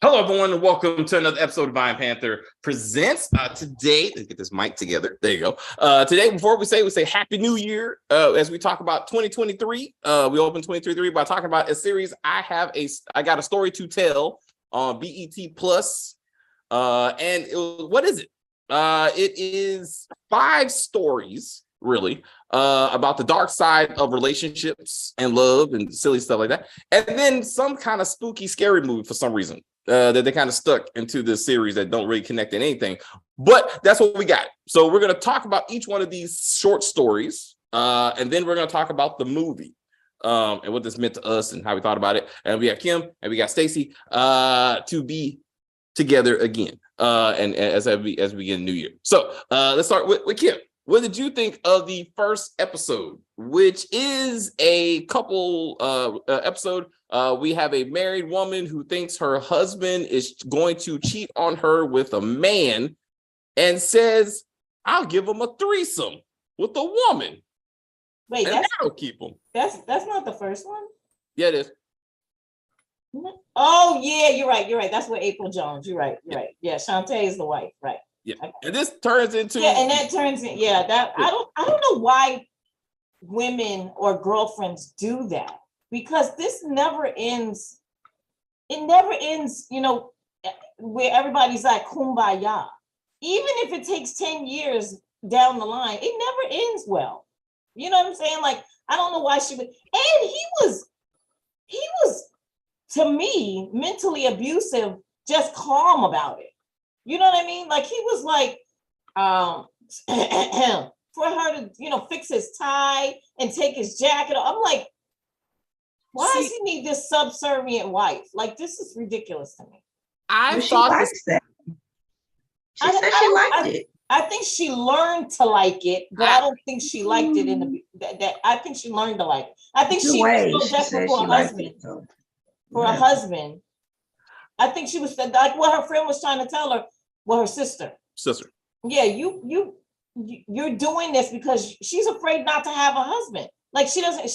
Hello, everyone, and welcome to another episode of Vine Panther Presents. Today, let's get this mic together. There you go. Today, before we say Happy New Year as we talk about 2023. We open 2023 by talking about a series. I got a story to tell on BET Plus. What is it? It is 5 stories, really, about the dark side of relationships and love and silly stuff like that. And then some kind of spooky, scary movie for some reason. That they kind of stuck into this series that don't really connect in anything, but that's what we got. So we're going to talk about each one of these short stories, and then we're going to talk about the movie and what this meant to us and how we thought about it. And we got Kim and we got Stacy to be together again, and as we begin New Year. So let's start with Kim. What did you think of the first episode, which is a couple episode? We have a married woman who thinks her husband is going to cheat on her with a man and says, I'll give him a threesome with a woman. Wait, and that'll keep him. That's not the first one? Yeah, it is. Oh, yeah, you're right. That's with April Jones. You're right. Yeah, Shantae is the wife, right. Yeah, and this turns into that I don't know why women or girlfriends do that, because this never ends. It never ends, where everybody's like kumbaya. Even if it takes 10 years down the line, it never ends well. You know what I'm saying? Like, I don't know why she would. And he was to me mentally abusive, just calm about it. You know what I mean? Like, he was like, for her to, fix his tie and take his jacket off. I'm like, why does he need this subservient wife? Like, this is ridiculous to me. She likes that. She said she liked it. I think she learned to like it, but I don't think she liked it I think she learned to like it. I think she was so desperate for a husband. For a husband. I think she was like what her friend was trying to tell her. Well, her sister. Yeah, you're doing this because she's afraid not to have a husband. Like, she doesn't.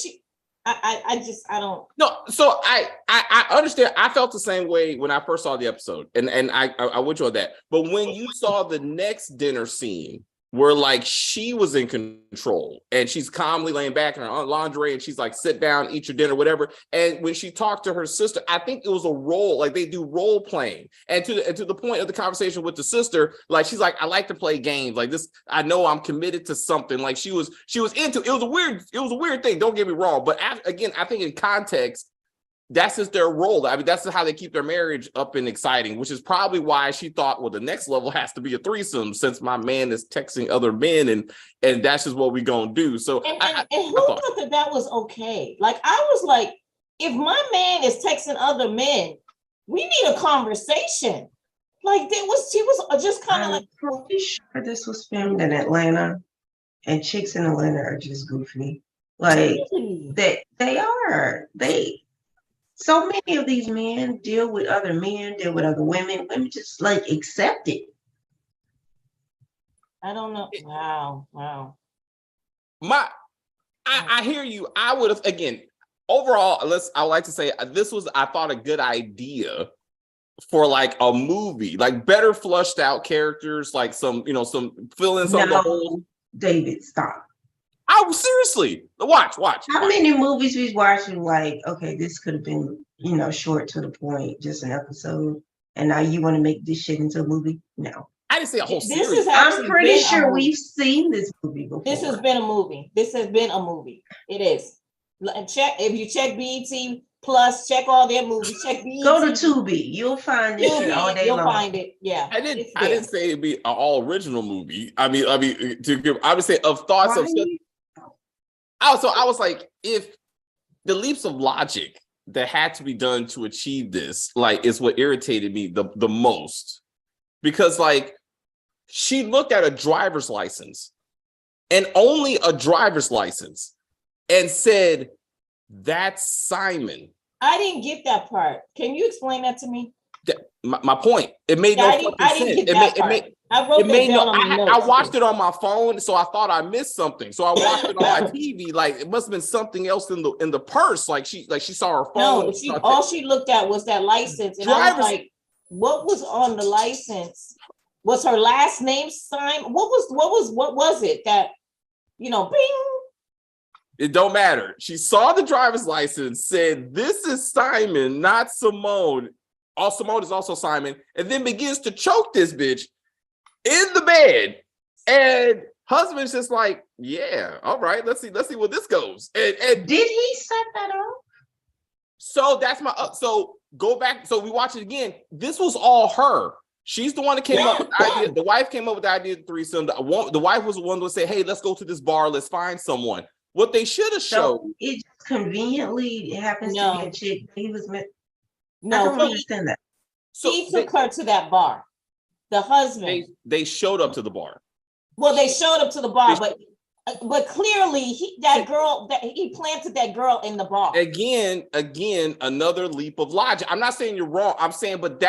I don't. No, so I understand. I felt the same way when I first saw the episode, and I would you on that. But when you saw the next dinner scene, where like she was in control and she's calmly laying back in her lingerie and she's like, sit down, eat your dinner, whatever. And when she talked to her sister, I think it was a role, like they do role playing. And to the point of the conversation with the sister, like she's like, I like to play games like this. I know I'm committed to something. Like she was into it. It was a weird thing. Don't get me wrong. But again, I think in context, that's just their role. I mean, that's how they keep their marriage up and exciting, which is probably why she thought, well, the next level has to be a threesome since my man is texting other men, and that's just what we gonna do. So, who thought that was okay? Like, I was like, if my man is texting other men, we need a conversation. Like, she was just kind of like. I'm pretty sure this was filmed in Atlanta, and chicks in Atlanta are just goofy. Like, they are. So many of these men deal with other men, deal with other women. Women just like accept it. I don't know. Wow. I hear you. I would have, again, overall, I would like to say this was, I thought, a good idea for like a movie, like better flushed out characters, like some fill in some of the holes. David, stop. Seriously, watch. How many movies we watching? Like, okay, this could have been, short to the point, just an episode, and now you want to make this shit into a movie? No, I didn't say a whole series. I'm pretty sure we've seen this movie before. This has been a movie. It is. Check if you check BET Plus, check all their movies. Check BET. Go to Tubi. You'll find it all day long. You'll find it. Yeah. I didn't say it'd be an all original movie. I would say of thoughts of. Also, I was like, if the leaps of logic that had to be done to achieve this, like, is what irritated me the most. Because, like, she looked at a driver's license and only a driver's license and said, that's Simon. I didn't get that part. Can you explain that to me? My point. It made no fucking sense. I watched it on my phone, so I thought I missed something. So I watched it on my TV. Like, it must have been something else in the purse. Like she saw her phone. No, all she looked at was that license, and I was like, what was on the license? Was her last name Simon? What was it that, bing? It don't matter. She saw the driver's license, said, "This is Simon, not Simone." Simone is also Simon, and then begins to choke this bitch in the bed. And husband's just like, "Yeah, all right, let's see where this goes." And did he set that up? So that's my so go back. So we watch it again. This was all her. She's the one that came up with the idea. The wife came up with the idea of the threesome. The wife was the one that said, "Hey, let's go to this bar. Let's find someone." What they should have showed. So it just conveniently happens to be a chick. He was meant. No, I don't understand that. So he took her to that bar. The husband. They showed up to the bar. Well, they showed up to the bar, but clearly he planted that girl in the bar. Again, another leap of logic. I'm not saying you're wrong. I'm saying, but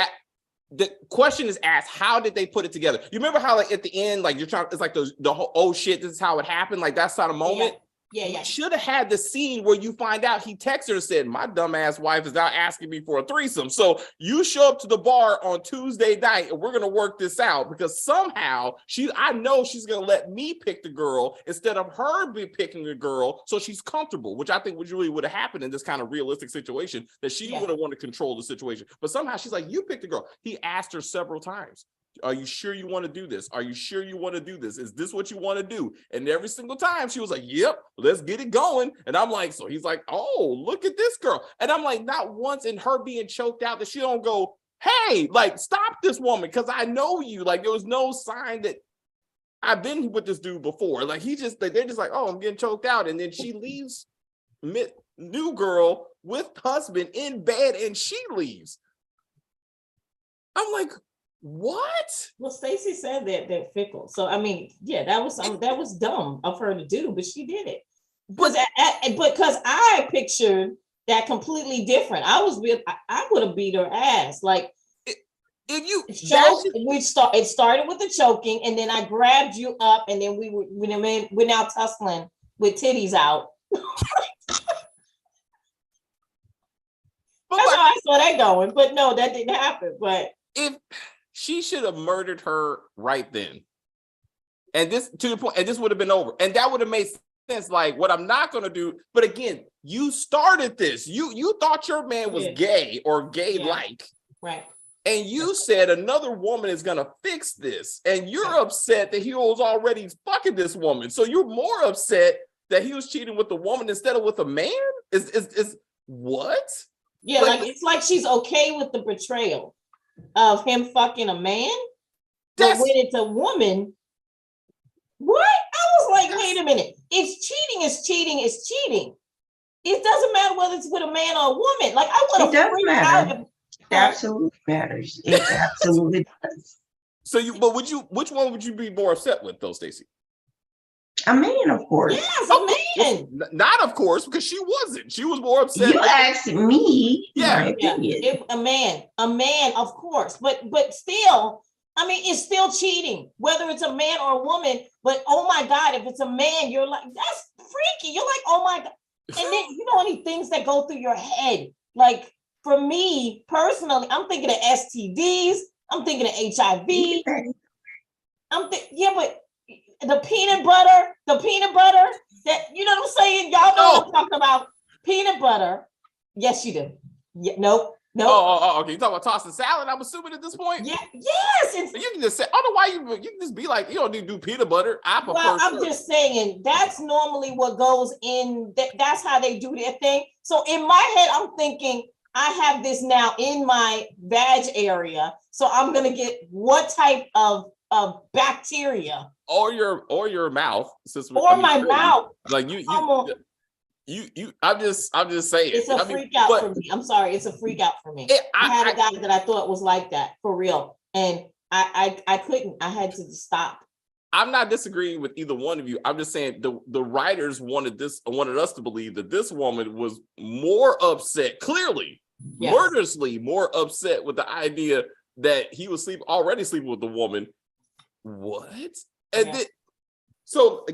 the question is asked, how did they put it together? You remember how like at the end, like you're trying, it's like the whole, oh shit, this is how it happened. Like that's not a moment. Yeah. Should have had the scene where you find out he texted her and said, "My dumbass wife is now asking me for a threesome. So you show up to the bar on Tuesday night and we're gonna work this out because somehow I know she's gonna let me pick the girl instead of her be picking the girl, so she's comfortable," which I think really would have happened in this kind of realistic situation, that she would have wanted to control the situation. But somehow she's like, "You pick the girl." He asked her several times, "Are you sure you want to do this? Are you sure you want to do this? Is this what you want to do?" And every single time she was like, "Yep, let's get it going." And I'm like, so he's like, "Oh, look at this girl." And I'm like, not once in her being choked out that she don't go, "Hey, like stop this woman, because I know you." Like there was no sign that I've been with this dude before. Like they're just like, "Oh, I'm getting choked out." And then she leaves new girl with husband in bed and she leaves. I'm like, what? Well, Stacey said that they're fickle. So I mean, yeah, that was dumb of her to do, but she did it. Because I pictured that completely different. I would have beat her ass. Like it started with the choking, and then I grabbed you up, and then we're now tussling with titties out. That's how I saw that going. But no, that didn't happen. But if she should have murdered her right then. And this to the point, and this would have been over. And that would have made sense. Like, what I'm not gonna do, but again, you started this. You thought your man was gay or gay-like. Right. And you said another woman is gonna fix this. And you're upset that he was already fucking this woman. So you're more upset that he was cheating with a woman instead of with a man? Is what? Yeah, like it's like she's okay with the betrayal of him fucking a man, but when it's a woman, what? I was like, wait a minute. It's cheating. It doesn't matter whether it's with a man or a woman. Like I would have freaked out. It absolutely matters. It absolutely does. So which one would you be more upset with though, Stacey? A man, of course. Yes, a man. Not of course, because she wasn't. She was more upset. You asked me. Yeah. A man, of course. But still, I mean, it's still cheating, whether it's a man or a woman. But oh my God, if it's a man, you're like, that's freaky. You're like, oh my God. And then you know any things that go through your head. Like for me personally, I'm thinking of STDs. I'm thinking of HIV. But the peanut butter, that, you know what I'm saying? Y'all know what I'm talking about. Peanut butter. Yes, you do. Yeah, nope. Oh, okay. You talking about tossing salad, I'm assuming at this point? Yeah, yes. You can just say, I don't know why you can just be like, you don't need to do peanut butter. I'm just saying that's normally what goes in. That's how they do their thing. So in my head, I'm thinking, I have this now in my vag area. So I'm gonna get what type of bacteria or your mouth, mouth. Like I'm just saying. It's a freak out for me. I'm sorry, it's a freak out for me. I had a guy that I thought was like that for real, and I couldn't. I had to stop. I'm not disagreeing with either one of you. I'm just saying the writers wanted us to believe that this woman was more upset, clearly, murderously more upset with the idea that he was already sleeping with the woman. What? And then, so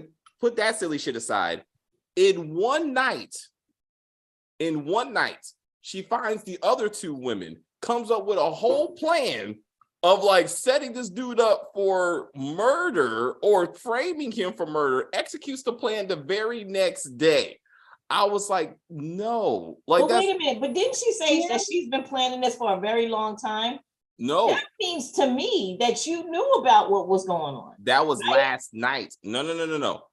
put that silly shit aside. In one night, she finds the other two women comes up with a whole plan of like setting this dude up for murder or framing him for murder, executes the plan the very next day. I was like, no. Like, but wait a minute, but didn't she say that she's been planning this for a very long time? No. That means to me that you knew about what was going on. That was right? last night. No.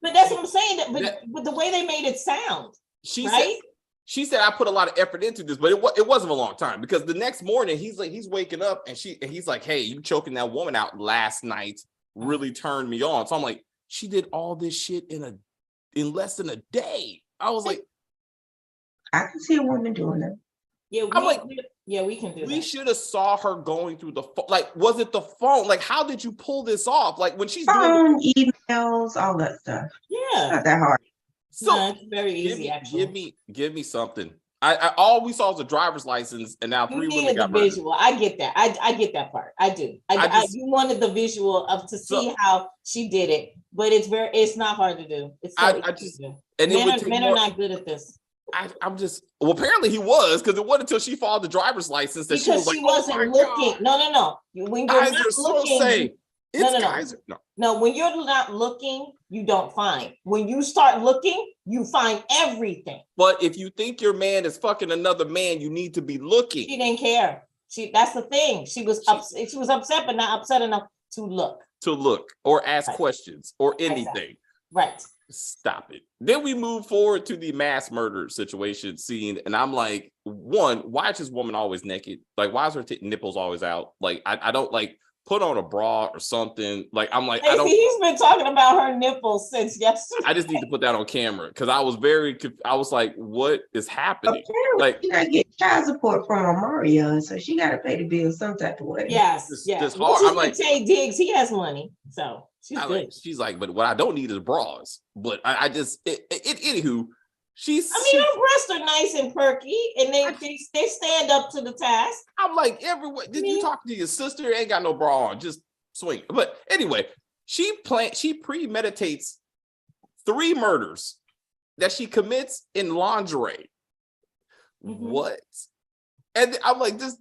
But that's what I'm saying. But the way they made it sound, She said I put a lot of effort into this, but it wasn't a long time, because the next morning he's waking up and he's like, hey, you choking that woman out last night really turned me on. So I'm like, she did all this shit in less than a day. I was like, I can see a woman doing that. Yeah, we can do that. We should have saw her going through the phone. Like, was it the phone? Like, how did you pull this off? Like, when she's doing emails, all that stuff. Yeah, it's not that hard. So no, it's very easy. Give me something. I all we saw was a driver's license, and now 3 women got murdered. Visual. I get that. I get that part. I do. You wanted the visual to see how she did it, but it's not hard to do. It's men are not good at this. Well, apparently he was, because it wasn't until she filed the driver's license that she was like, wasn't looking. God. No. When you're guys not are so looking, safe. No, when you're not looking, you don't find. When you start looking, you find everything. But if you think your man is fucking another man, you need to be looking. She didn't care. That's the thing. She was upset, but not upset enough to look. Or ask questions or anything. Exactly. Right. Stop it. Then we move forward to the mass murder situation scene, and I'm like, one, why is this woman always naked? Like, why is her nipples always out? Like, I don't like put on a bra or something. Like, I'm like, he's been talking about her nipples since yesterday. I just need to put that on camera, because I was like, what is happening? Apparently, like, she gotta get child support from Mario, so she gotta pay the bill some type of way. Yes. This hard. I'm like, Tay Diggs, he has money, so she's good. Like, she's like, but what I don't need is bras. But anywho, her breasts are nice and perky, and they stand up to the task. I'm like, everyone, did you talk to your sister? Ain't got no bra on, just swing. But anyway, she premeditates 3 murders that she commits in lingerie. Mm-hmm. What? And I'm like, this.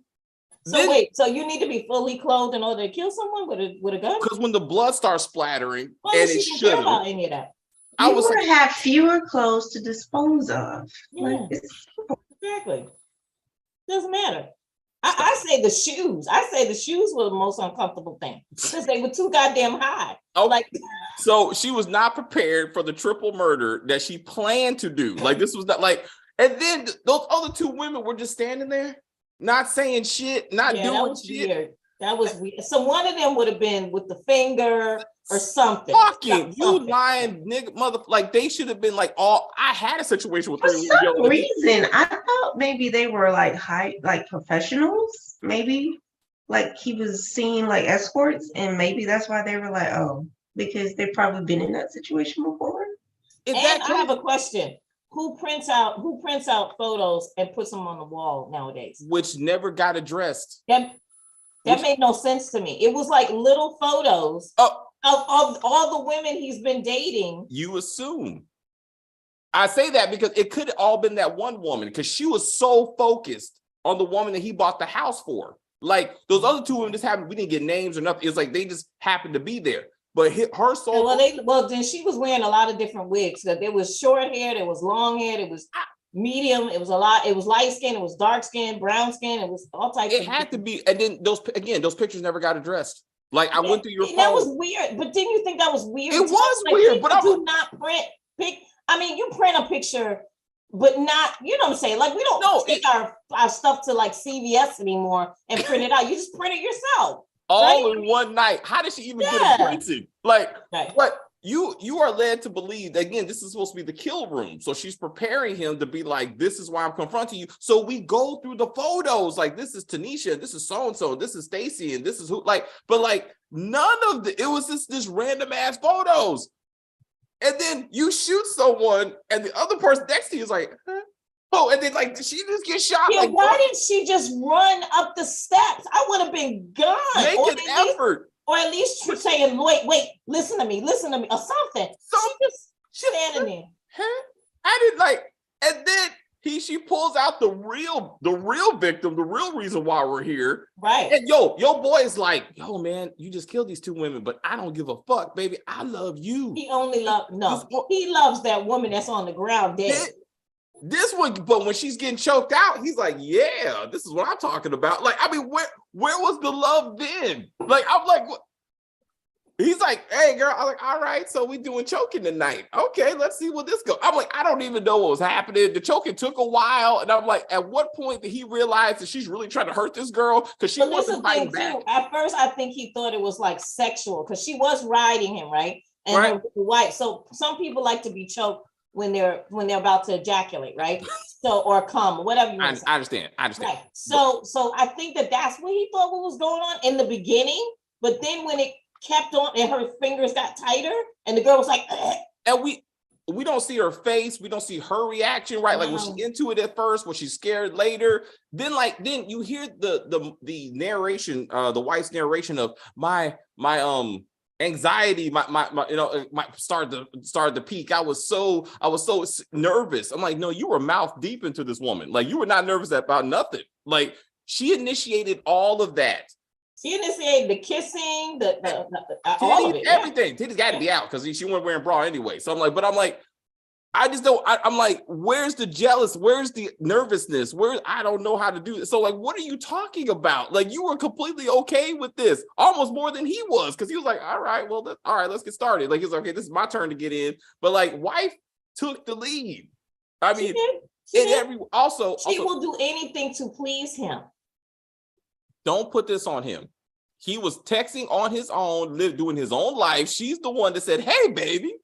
So you need to be fully clothed in order to kill someone with a gun? Because when the blood starts splattering, and it shouldn't care about any of that. I was like, have fewer clothes to dispose of. Yeah, exactly. Doesn't matter. I say the shoes. I say the shoes were the most uncomfortable thing, because they were too goddamn high. Oh, like, so she was not prepared for the triple murder that she planned to do. Like, this was not like, and then those other 2 women were just standing there, not saying shit, not doing that was shit. Weird. That was weird. So one of them would have been with the finger or something. Fucking you lying nigga mother, like they should have been like, I had a situation with 3 For some reason, I thought maybe they were like professionals, maybe like he was seeing like escorts, and maybe that's why they were like, oh, because they've probably been in that situation before. I have a question. Who prints out photos and puts them on the wall nowadays? Which never got addressed. That made no sense to me. It was like little photos of all the women he's been dating. You assume. I say that because it could have all been that one woman, because she was so focused on the woman that he bought the house for. Like, those other 2 women just happened, we didn't get names or nothing. It's like they just happened to be there. But her soul. Then she was wearing a lot of different wigs. Because there was short hair, there was long hair, there was medium, it was a lot, it was light skin, it was dark skin, brown skin, it was all types. It had to be, and then those pictures never got addressed. Like, I went through your phone. That was weird, but didn't you think that was weird? It was weird, but I do not print pic. I mean, you print a picture, but not, you know what I'm saying? Like, we don't take our stuff to like CVS anymore and print it out. You just print it yourself. All in one night. How did she even get it printed? Like, what? You are led to believe that, again, this is supposed to be the kill room. So she's preparing him to be like, this is why I'm confronting you. So we go through the photos, like, this is Tanisha, this is so-and-so, this is Stacy, and this is who, like, but like none of it was this random ass photos. And then you shoot someone and the other person next to you is like, huh? Oh, and then like she just gets shot. Yeah, like, why didn't she just run up the steps? I would have been gone. Make an effort. Or at least you're saying, wait, listen to me, or something. So she just standing there. Huh? I didn't like, and then she pulls out the real victim, the real reason why we're here. Right. And your boy is like, yo, man, you just killed these two women, but I don't give a fuck, baby. I love you. He only he loves that woman that's on the ground dead. This one, but when she's getting choked out, he's like, yeah, this is what I'm talking about. Like, I mean, where was the love then? Like, I'm like, what? He's like, hey, girl. I'm like, all right, so we doing choking tonight. Okay, let's see what this goes. I'm like, I don't even know what was happening. The choking took a while. And I'm like, at what point did he realize that she's really trying to hurt this girl? Because she wasn't fighting back. Too. At first, I think he thought it was like sexual because she was riding him, right? And her wife. So some people like to be choked when they're about to ejaculate, right? So, or come, whatever you want to say. I understand. Right. So I think that's what he thought what was going on in the beginning. But then when it kept on and her fingers got tighter and the girl was like, ugh. And we don't see her face, we don't see her reaction, right? Like, was she into it at first? Was she scared later? Then you hear the narration, the wife's narration of my anxiety, my started to peak. I was so nervous. I'm like, no, you were mouth deep into this woman. Like, you were not nervous about nothing. Like, she initiated all of that. She initiated the kissing, all of it. Everything. Titties got to be out because she wasn't wearing bra anyway. So I'm like, I just don't. I'm like, where's the jealous? Where's the nervousness? I don't know how to do this. So like, what are you talking about? Like, you were completely okay with this, almost more than he was, because he was like, all right, well, all right, let's get started. Like, he's like, okay, this is my turn to get in. But like, wife took the lead. I mean, she will do anything to please him. Don't put this on him. He was texting on his own, doing his own life. She's the one that said, "Hey, baby,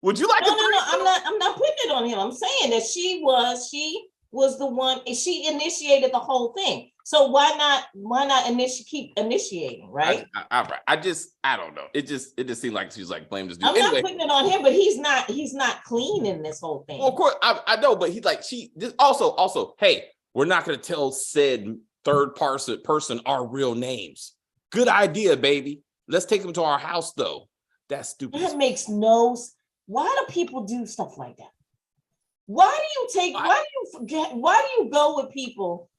would you like?" No. I'm not putting it on him. I'm saying that she was the one. She initiated the whole thing. So why not keep initiating, right? I don't know. It just seemed like she's like, blame this dude. I'm not putting it on him, but he's not clean in this whole thing. Well, of course, I know, but he's like, also, hey, we're not going to tell said third person our real names. Good idea, baby. Let's take them to our house, though. That's stupid. That makes no. Why do people do stuff like that? Why do you go with people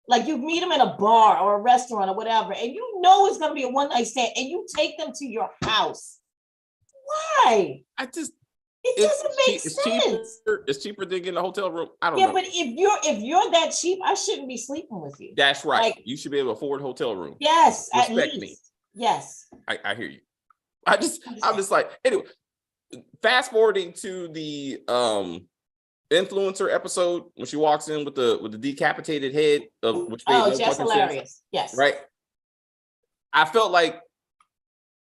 like you meet them in a bar or a restaurant or whatever, and you know it's gonna be a one night stand, and you take them to your house? Why? It doesn't make sense. It's cheaper than getting a hotel room. I don't know. Yeah, but if you're that cheap, I shouldn't be sleeping with you. That's right. Like, you should be able to afford a hotel room. Yes, respect at least. Me. Yes. I hear you. I'm just like, anyway, fast forwarding to the influencer episode when she walks in with the decapitated head of which made no just hilarious. Sense, yes. Right. I felt like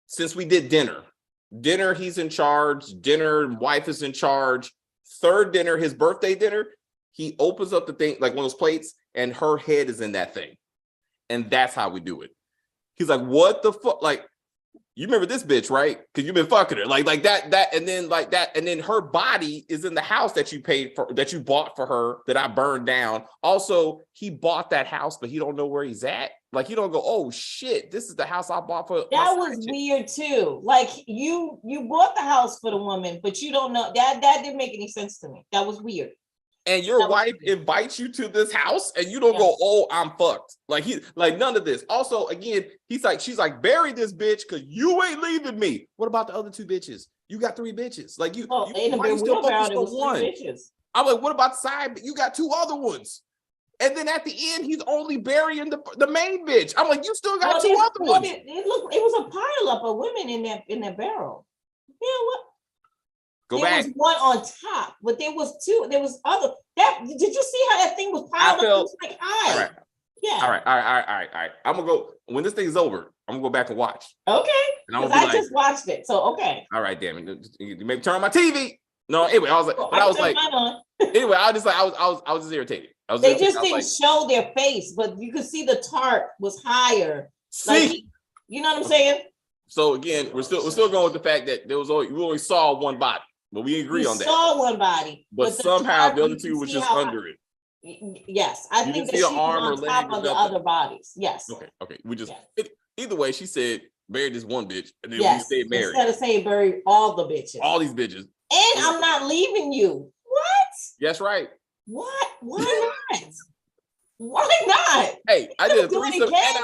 since we did dinner, he's in charge. Dinner, wife is in charge. Third dinner, his birthday dinner, he opens up the thing, like one of those plates, and her head is in that thing. And that's how we do it. He's like, what the fuck? Like, you remember this bitch, right? Because you've been fucking her. Like that, and then her body is in the house that you paid for, that you bought for her, that I burned down. Also, he bought that house, but he don't know where he's at. Like, you don't go, oh shit, this is the house I bought for. That was weird too. Like, you bought the house for the woman, but you don't know that didn't make any sense to me. That was weird. And your wife invites you to this house, and you don't go, oh, I'm fucked. Like, none of this. Also, again, she's like, bury this bitch because you ain't leaving me. What about the other two bitches? You got three bitches. Like, why you still focused on one? I'm like, what about the side? You got two other ones. And then at the end, he's only burying the main bitch. I'm like, you still got two other ones. It was a pile up of women in that barrel. Yeah, what? Go there back. Was one on top, but there was two. There was other. Did you see how that thing was piled up? It was like high. All right. Yeah. All right. I'm gonna go when this thing's over. I'm gonna go back and watch. Okay. Because I just watched it. So okay. All right, damn it. You maybe turn on my TV. No, anyway, I was like, anyway, I was just irritated. They just didn't show their face, but you could see the tarp was higher. Like, you know what I'm saying? So again, we're still going with the fact that we only saw one body, but we agree on that. Saw one body, but somehow the other two was just under it. Yes, I think that she was on top of the other bodies. Yes. Okay. We just either way, she said bury this one bitch, and then we stayed married. Instead of saying bury all the bitches, all these bitches, and I'm not leaving you. What? That's right. What? Why not? Why not? Hey, I did a Do it threesome again.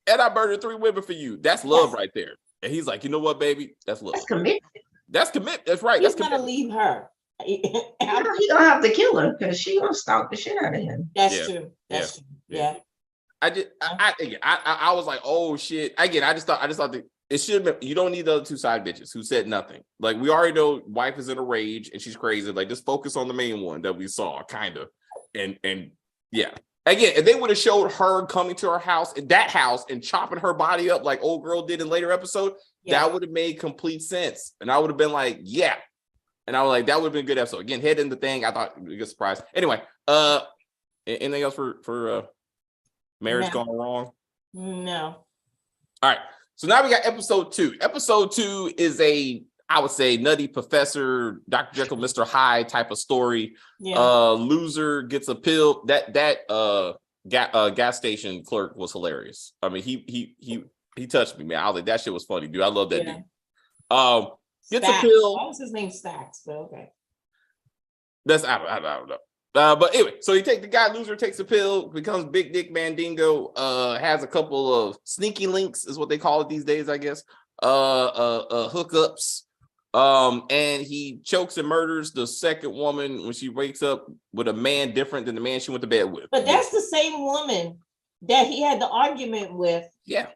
and I murdered 3 women for you. That's love right there. And he's like, you know what, baby? That's love. That's commitment. That's commit. That's right. He's That's gonna commitment. leave her. He gonna have to kill her because she gonna stalk the shit out of him. That's true. That's true. Yeah. I was like, oh shit. Again, I just thought that it should have been, you don't need the other 2 side bitches who said nothing. Like, we already know wife is in a rage and she's crazy. Like, just focus on the main one that we saw, kind of. And yeah. Again, if they would have showed her coming to her house, in that house, and chopping her body up like old girl did in later episode, that would have made complete sense. And I would have been like, yeah. And I was like, that would have been a good episode. Again, head in the thing. I thought it was a good surprise. Anyway, anything else for marriage gone wrong? No. All right. So now we got episode 2. Episode 2 is I would say, nutty professor, Dr. Jekyll, Mr. Hyde type of story. Yeah. Loser gets a pill. That gas station clerk was hilarious. I mean, he touched me, man. I was like, that shit was funny, dude. I love that dude. Gets Stacks. a pill. Why was his name Stacks? But okay. I don't know. But anyway, so the guy loser takes a pill, becomes Big Dick Mandingo, has a couple of sneaky links, is what they call it these days, I guess. Hookups. And he chokes and murders the second woman when she wakes up with a man different than the man she went to bed with. But that's the same woman that he had the argument with. Yeah.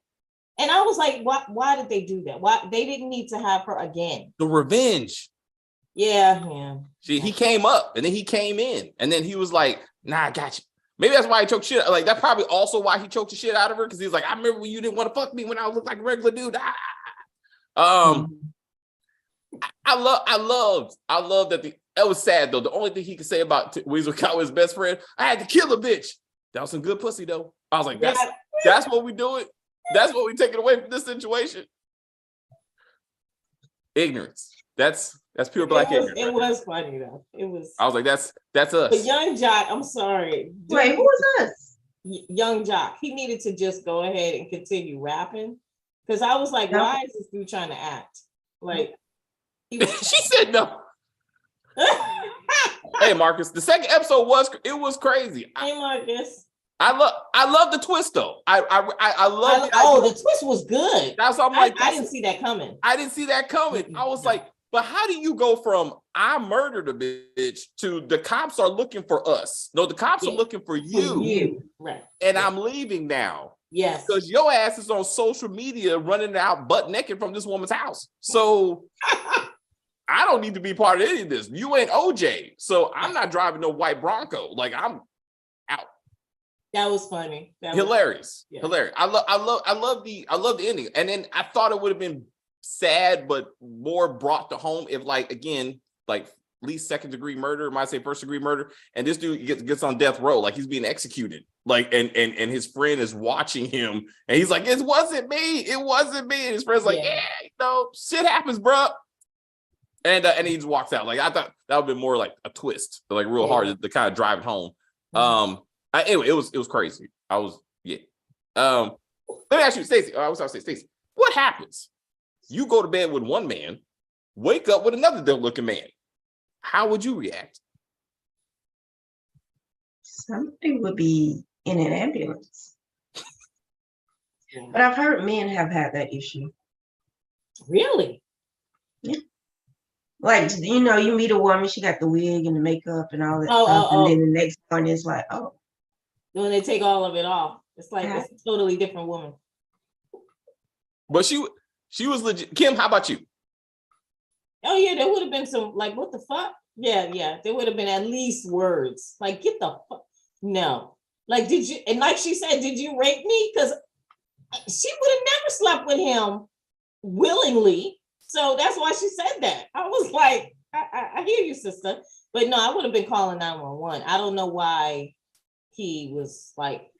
And I was like, why did they do that? Why they didn't need to have her again? The revenge. Yeah. He came up and then he came in and then he was like, nah, I got you. Maybe that's why he choked shit. Like, that's probably also why he choked the shit out of her, because he was like, I remember when you didn't want to fuck me when I looked like a regular dude. I love that that was sad though. The only thing he could say about Weasel Cow, his best friend, I had to kill a bitch. That was some good pussy though. I was like, that's what we do it. That's what we take it away from this situation. Ignorance. That's pure black ignorance. It was funny though. It was. I was like, that's us. But Young Jock, I'm sorry. Wait, who was us? Young Jock. He needed to just go ahead and continue rapping, because I was like, why is this dude trying to act? Like, she said no. Hey Marcus, the second episode was crazy. Hey Marcus. I love the twist though. I love. The twist was good. That's what I'm like. I didn't see that coming. I was like, but how do you go from I murdered a bitch to the cops are looking for us? No, the cops are looking for you. Right. And I'm leaving now. Yes. Because your ass is on social media running out butt naked from this woman's house. So I don't need to be part of any of this. You ain't OJ. So I'm not driving no white Bronco. Like, I'm out. That was funny. Hilarious. I love the ending. And then I thought it would have been sad, but more brought to home if, like, again, like, at least second degree murder, might say first degree murder, and this dude gets on death row, like he's being executed, like, and his friend is watching him, and he's like, it wasn't me, and his friend's like, shit happens, bro. And he just walks out. Like, I thought that would have been more like a twist, like real hard to kind of drive it home. Anyway, it was crazy. Let me ask you, Stacey. I was going to say, Stacey, what happens? You go to bed with one man, wake up with another good-looking man. How would you react? Somebody would be in an ambulance. But I've heard men have had that issue. Really? Yeah. Like, you meet a woman, she got the wig and the makeup and all that stuff, and then the next morning it's like, when they take all of it off, it's like it's a totally different woman. But she was legit. Kim, how about you? Oh yeah, there would have been some, like, what the fuck? Yeah. There would have been at least words. Like, get the fuck. No. Like, did you, and like she said, did you rape me? Because she would have never slept with him willingly. So that's why she said that. I was like, I hear you, sister. But no, I would have been calling 911. I don't know why he was like,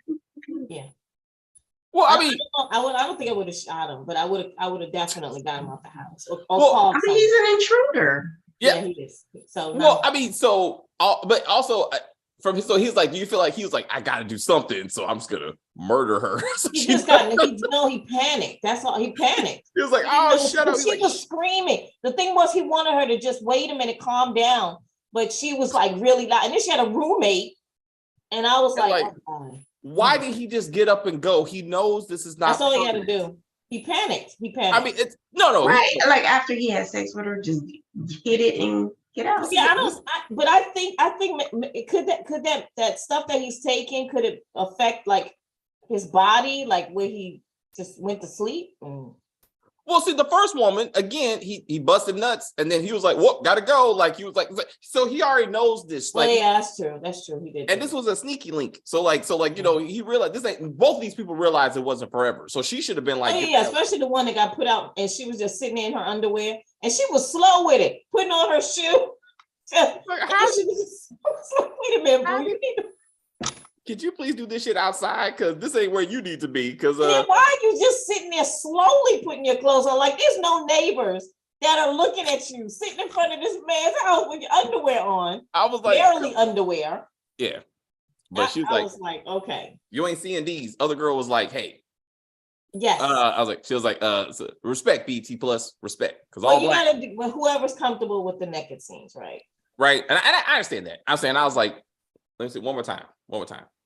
Well, I mean, I don't think I would have shot him, but I would have definitely got him out the house. Or called he's an intruder. Yeah, he is. So no. Well, I mean, but also he's like, do you feel like he was like, I got to do something, so I'm just gonna murder her? So he panicked. That's all. He panicked. He was like, oh, shut up. She was screaming. The thing was, he wanted her to just wait a minute, calm down, but she was like really loud. And then she had a roommate, and I was like, oh, God. Why did he just get up and go? He knows this is not. That's all he had to do. He panicked. I mean, it's no. Right. Like after he had sex with her, just hit it and get out. Yeah, but I think could that stuff that he's taking, could it affect like his body, like where he just went to sleep? Well, see, the first woman, again, he busted nuts, and then he was like, "Whoop, gotta go." Like he was like, so he already knows this. Like, yeah, that's true. That's true. He did. And this was a sneaky link. So you know, he realized this ain't. Both of these people realized it wasn't forever. So she should have been like, especially the one that got put out, and she was just sitting there in her underwear, and she was slow with it, putting on her shoe. Wait a minute, bro. You need to. Could you please do this shit outside? Because this ain't where you need to be. Because why are you just sitting there slowly putting your clothes on? Like there's no neighbors that are looking at you sitting in front of this man's house with your underwear on. I was like, barely underwear. Yeah, but she was I was like, okay, you ain't seeing these. Other girl was like, hey. Yes. I was like, she was like, so respect, BT plus respect, because you gotta do whoever's comfortable with the naked scenes, right? Right, and I understand that. I was like, let me see one more time.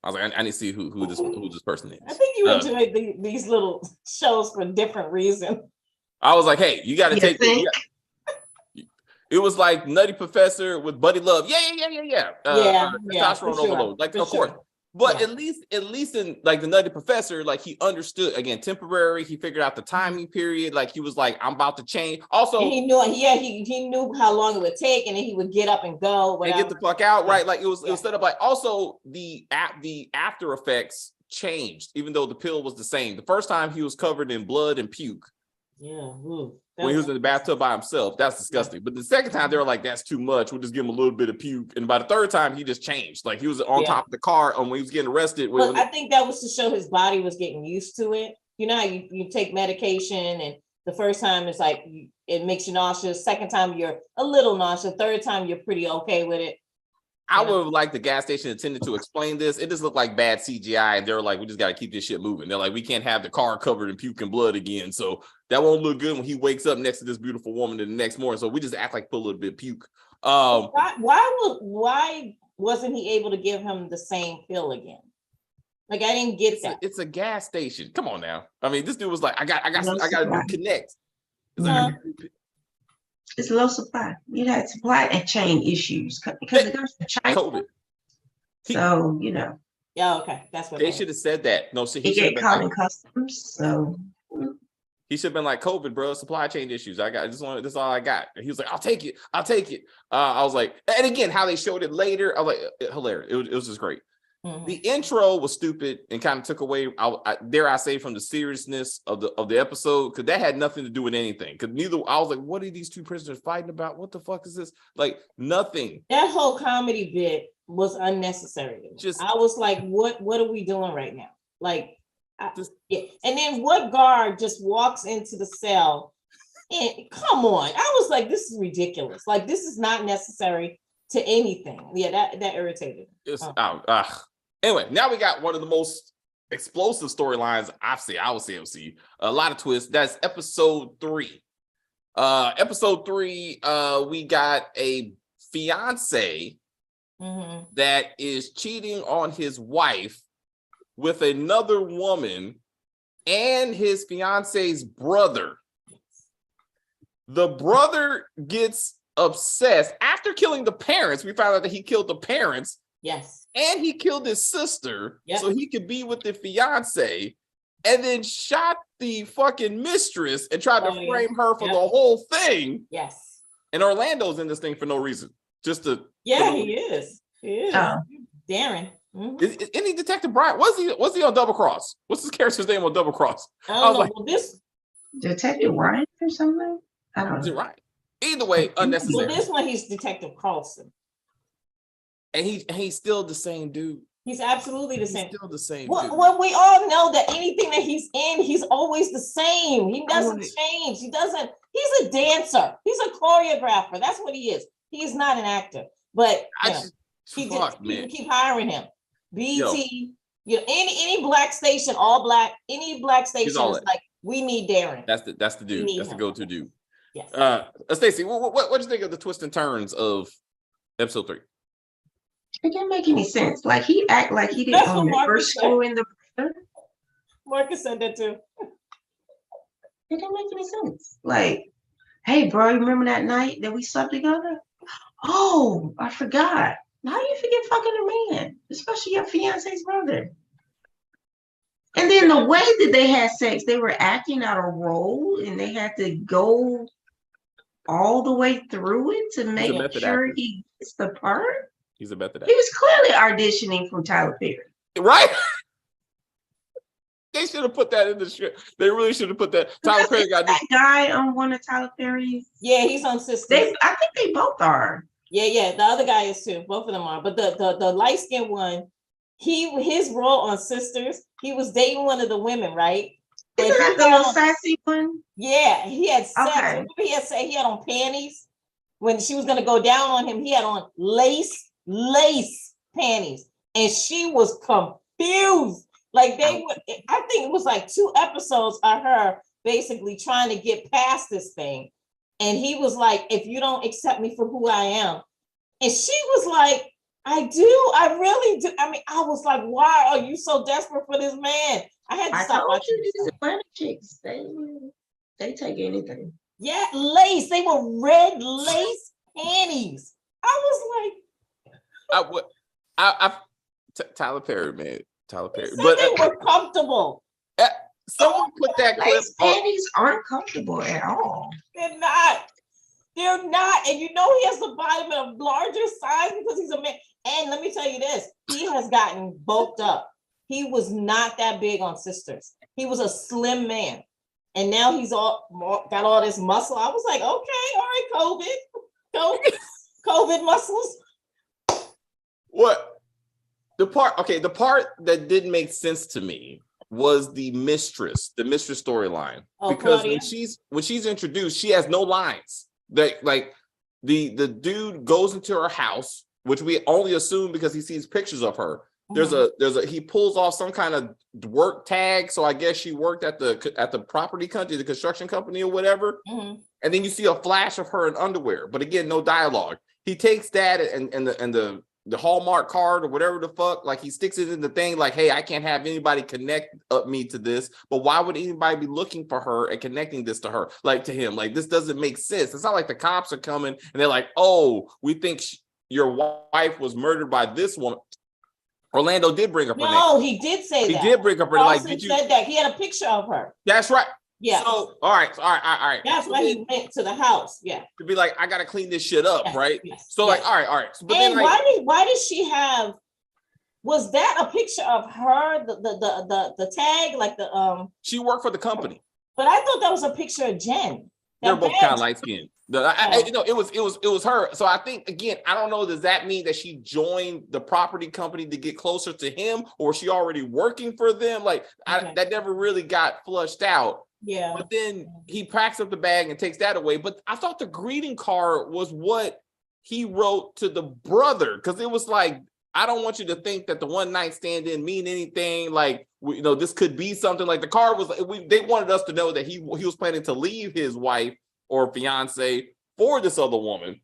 I was like, I need to see who this person is. I think you enjoy these little shows for different reasons. I was like, hey, you got to take it. It was like Nutty Professor with Buddy Love. Yeah. Testosterone overload. Like, of course. But at least in like the Nutty Professor, like he understood, again, temporary. He figured out the timing period. Like he was like, I'm about to change. Also, and he knew, he knew how long it would take, and then he would get up and go, whatever. And get the fuck out, right? Like it was set up like. Also, the after effects changed, even though the pill was the same. The first time he was covered in blood and puke. Yeah. When he was in the bathtub by himself, that's disgusting. But the second time, they were like, "That's too much. We'll just give him a little bit of puke." And by the third time, he just changed. Like he was on top of the car when he was getting arrested. Well, I think that was to show his body was getting used to it. You know how you take medication, and the first time it's like it makes you nauseous. Second time you're a little nauseous. Third time you're pretty okay with it. I would have liked the gas station attendant to explain this. It just looked like bad CGI, and they were like, "We just got to keep this shit moving." They're like, "We can't have the car covered in puke and blood again, so that won't look good when he wakes up next to this beautiful woman the next morning." So we just act like put a little bit of puke. Why wasn't he able to give him the same pill again? Like I didn't get that. It's a gas station. Come on now. I mean, this dude was like, "I got to connect." It's low supply. You had supply and chain issues because it goes to China. COVID. So you know. Yeah. Okay. That's what they should have said. That no, so he get caught in customs. So he should have been like, "COVID, bro, supply chain issues. This is all I got." And he was like, "I'll take it. I was like, and again, how they showed it later, I was like, hilarious. It was just great. Mm-hmm. The intro was stupid and kind of took away, dare I say, from the seriousness of the episode, because that had nothing to do with anything. Because I was like, what are these two prisoners fighting about? What the fuck is this? Like nothing. That whole comedy bit was unnecessary. I was like, what are we doing right now? Like, and then what guard just walks into the cell? And come on, I was like, this is ridiculous. Like, this is not necessary to anything. Yeah, that irritated me. Anyway, now we got one of the most explosive storylines I would say a lot of twists. That's episode 3. Episode 3, we got a fiance that is cheating on his wife with another woman and his fiance's brother. The brother gets obsessed after killing the parents. We found out that he killed the parents. Yes. And he killed his sister so he could be with the fiance, and then shot the fucking mistress and tried to frame her for the whole thing. Yes. And Orlando's in this thing for no reason. Just to he is. Darren. Mm-hmm. Isn't he Detective Bryant? Was he on Double Cross? What's his character's name on Double Cross? I don't know. Like, this Detective Ryan or something? I don't know. Right. Either way, unnecessary. Well, this one he's Detective Carlson. And he's still the same dude. He's absolutely the same. Still the same. Well, we all know that anything that he's in, he's always the same. He doesn't change. He's a dancer. He's a choreographer. That's what he is. He is not an actor. But you keep hiring him. BT, any black station, all black, any black station is like, we need Darren. That's the dude. That's the go-to dude. Yes. Stacey, what do you think of the twists and turns of Episode 3. It didn't make any sense. Like he act like he didn't That's what remember Marcus said. screwing the brother. Marcus said that too. It didn't make any sense. Like, hey, bro, you remember that night that we slept together? Oh, I forgot. How do you forget fucking a man, especially your fiance's brother? And then the way that they had sex, they were acting out a role, and they had to go all the way through it to make sure actor. he gets the part. He's a method He actor. was clearly auditioning for Tyler Perry. Right? They should have put that in the script. They really should have put that. Tyler Perry got that guy on one of Tyler Perry's. Yeah, he's on Sisters. I think they both are. Yeah. The other guy is too. Both of them are. But the light skinned one, his role on Sisters, he was dating one of the women, right? Isn't that the little sassy one? Yeah, he had sex. Okay. Remember he had on panties when she was gonna go down on him. He had on lace panties, and she was confused. Like I think it was like 2 episodes of her basically trying to get past this thing. And he was like, if you don't accept me for who I am. And she was like, I do, I really do. I mean, I was like, why are you so desperate for this man? I had to stop watching. These Atlanta chicks, they take anything. Yeah, lace. They were red lace panties. I was like, Tyler Perry, man. Tyler Perry. But they were comfortable. Someone put that clip. Lace panties aren't comfortable at all. They're not. They're not. And you know he has to buy them in a larger size because he's a man. And let me tell you this, he has gotten bulked up. He was not that big on Sisters. He was a slim man. And now he's got all this muscle. I was like, okay, all right, COVID muscles. What? The part that didn't make sense to me was the mistress storyline. Because Claudia? when she's introduced, she has no lines. That like the dude goes into her house, which we only assume because he sees pictures of her. He pulls off some kind of work tag, so I guess she worked at the property company, the construction company or whatever. Mm-hmm. And then you see a flash of her in underwear, but again, no dialogue. He takes that and the Hallmark card or whatever the fuck, like he sticks it in the thing, like, hey, I can't have anybody connect me to this, but why would anybody be looking for her and connecting this to her, like to him? Like, this doesn't make sense. It's not like the cops are coming and they're like, oh, we think your wife was murdered by this woman. Orlando did bring up her name. No, he did say that. He did bring up her name. Like, did you said that he had a picture of her? That's right. Yeah. So, all right. That's why he went to the house. Yeah. To be like, I gotta clean this shit up, right? Yes, so, like, all right. So, but and then, like, why did she have? Was that a picture of her? The tag, like the she worked for the company. But I thought that was a picture of Jen. They're both kind of light skinned. It was her. So I think, again, I don't know. Does that mean that she joined the property company to get closer to him, or was she already working for them? Like, that never really got flushed out. Yeah. But then he packs up the bag and takes that away. But I thought the greeting card was what he wrote to the brother, because it was like, I don't want you to think that the one night stand didn't mean anything. Like, this could be something. Like, the card was, they wanted us to know that he was planning to leave his wife or fiance for this other woman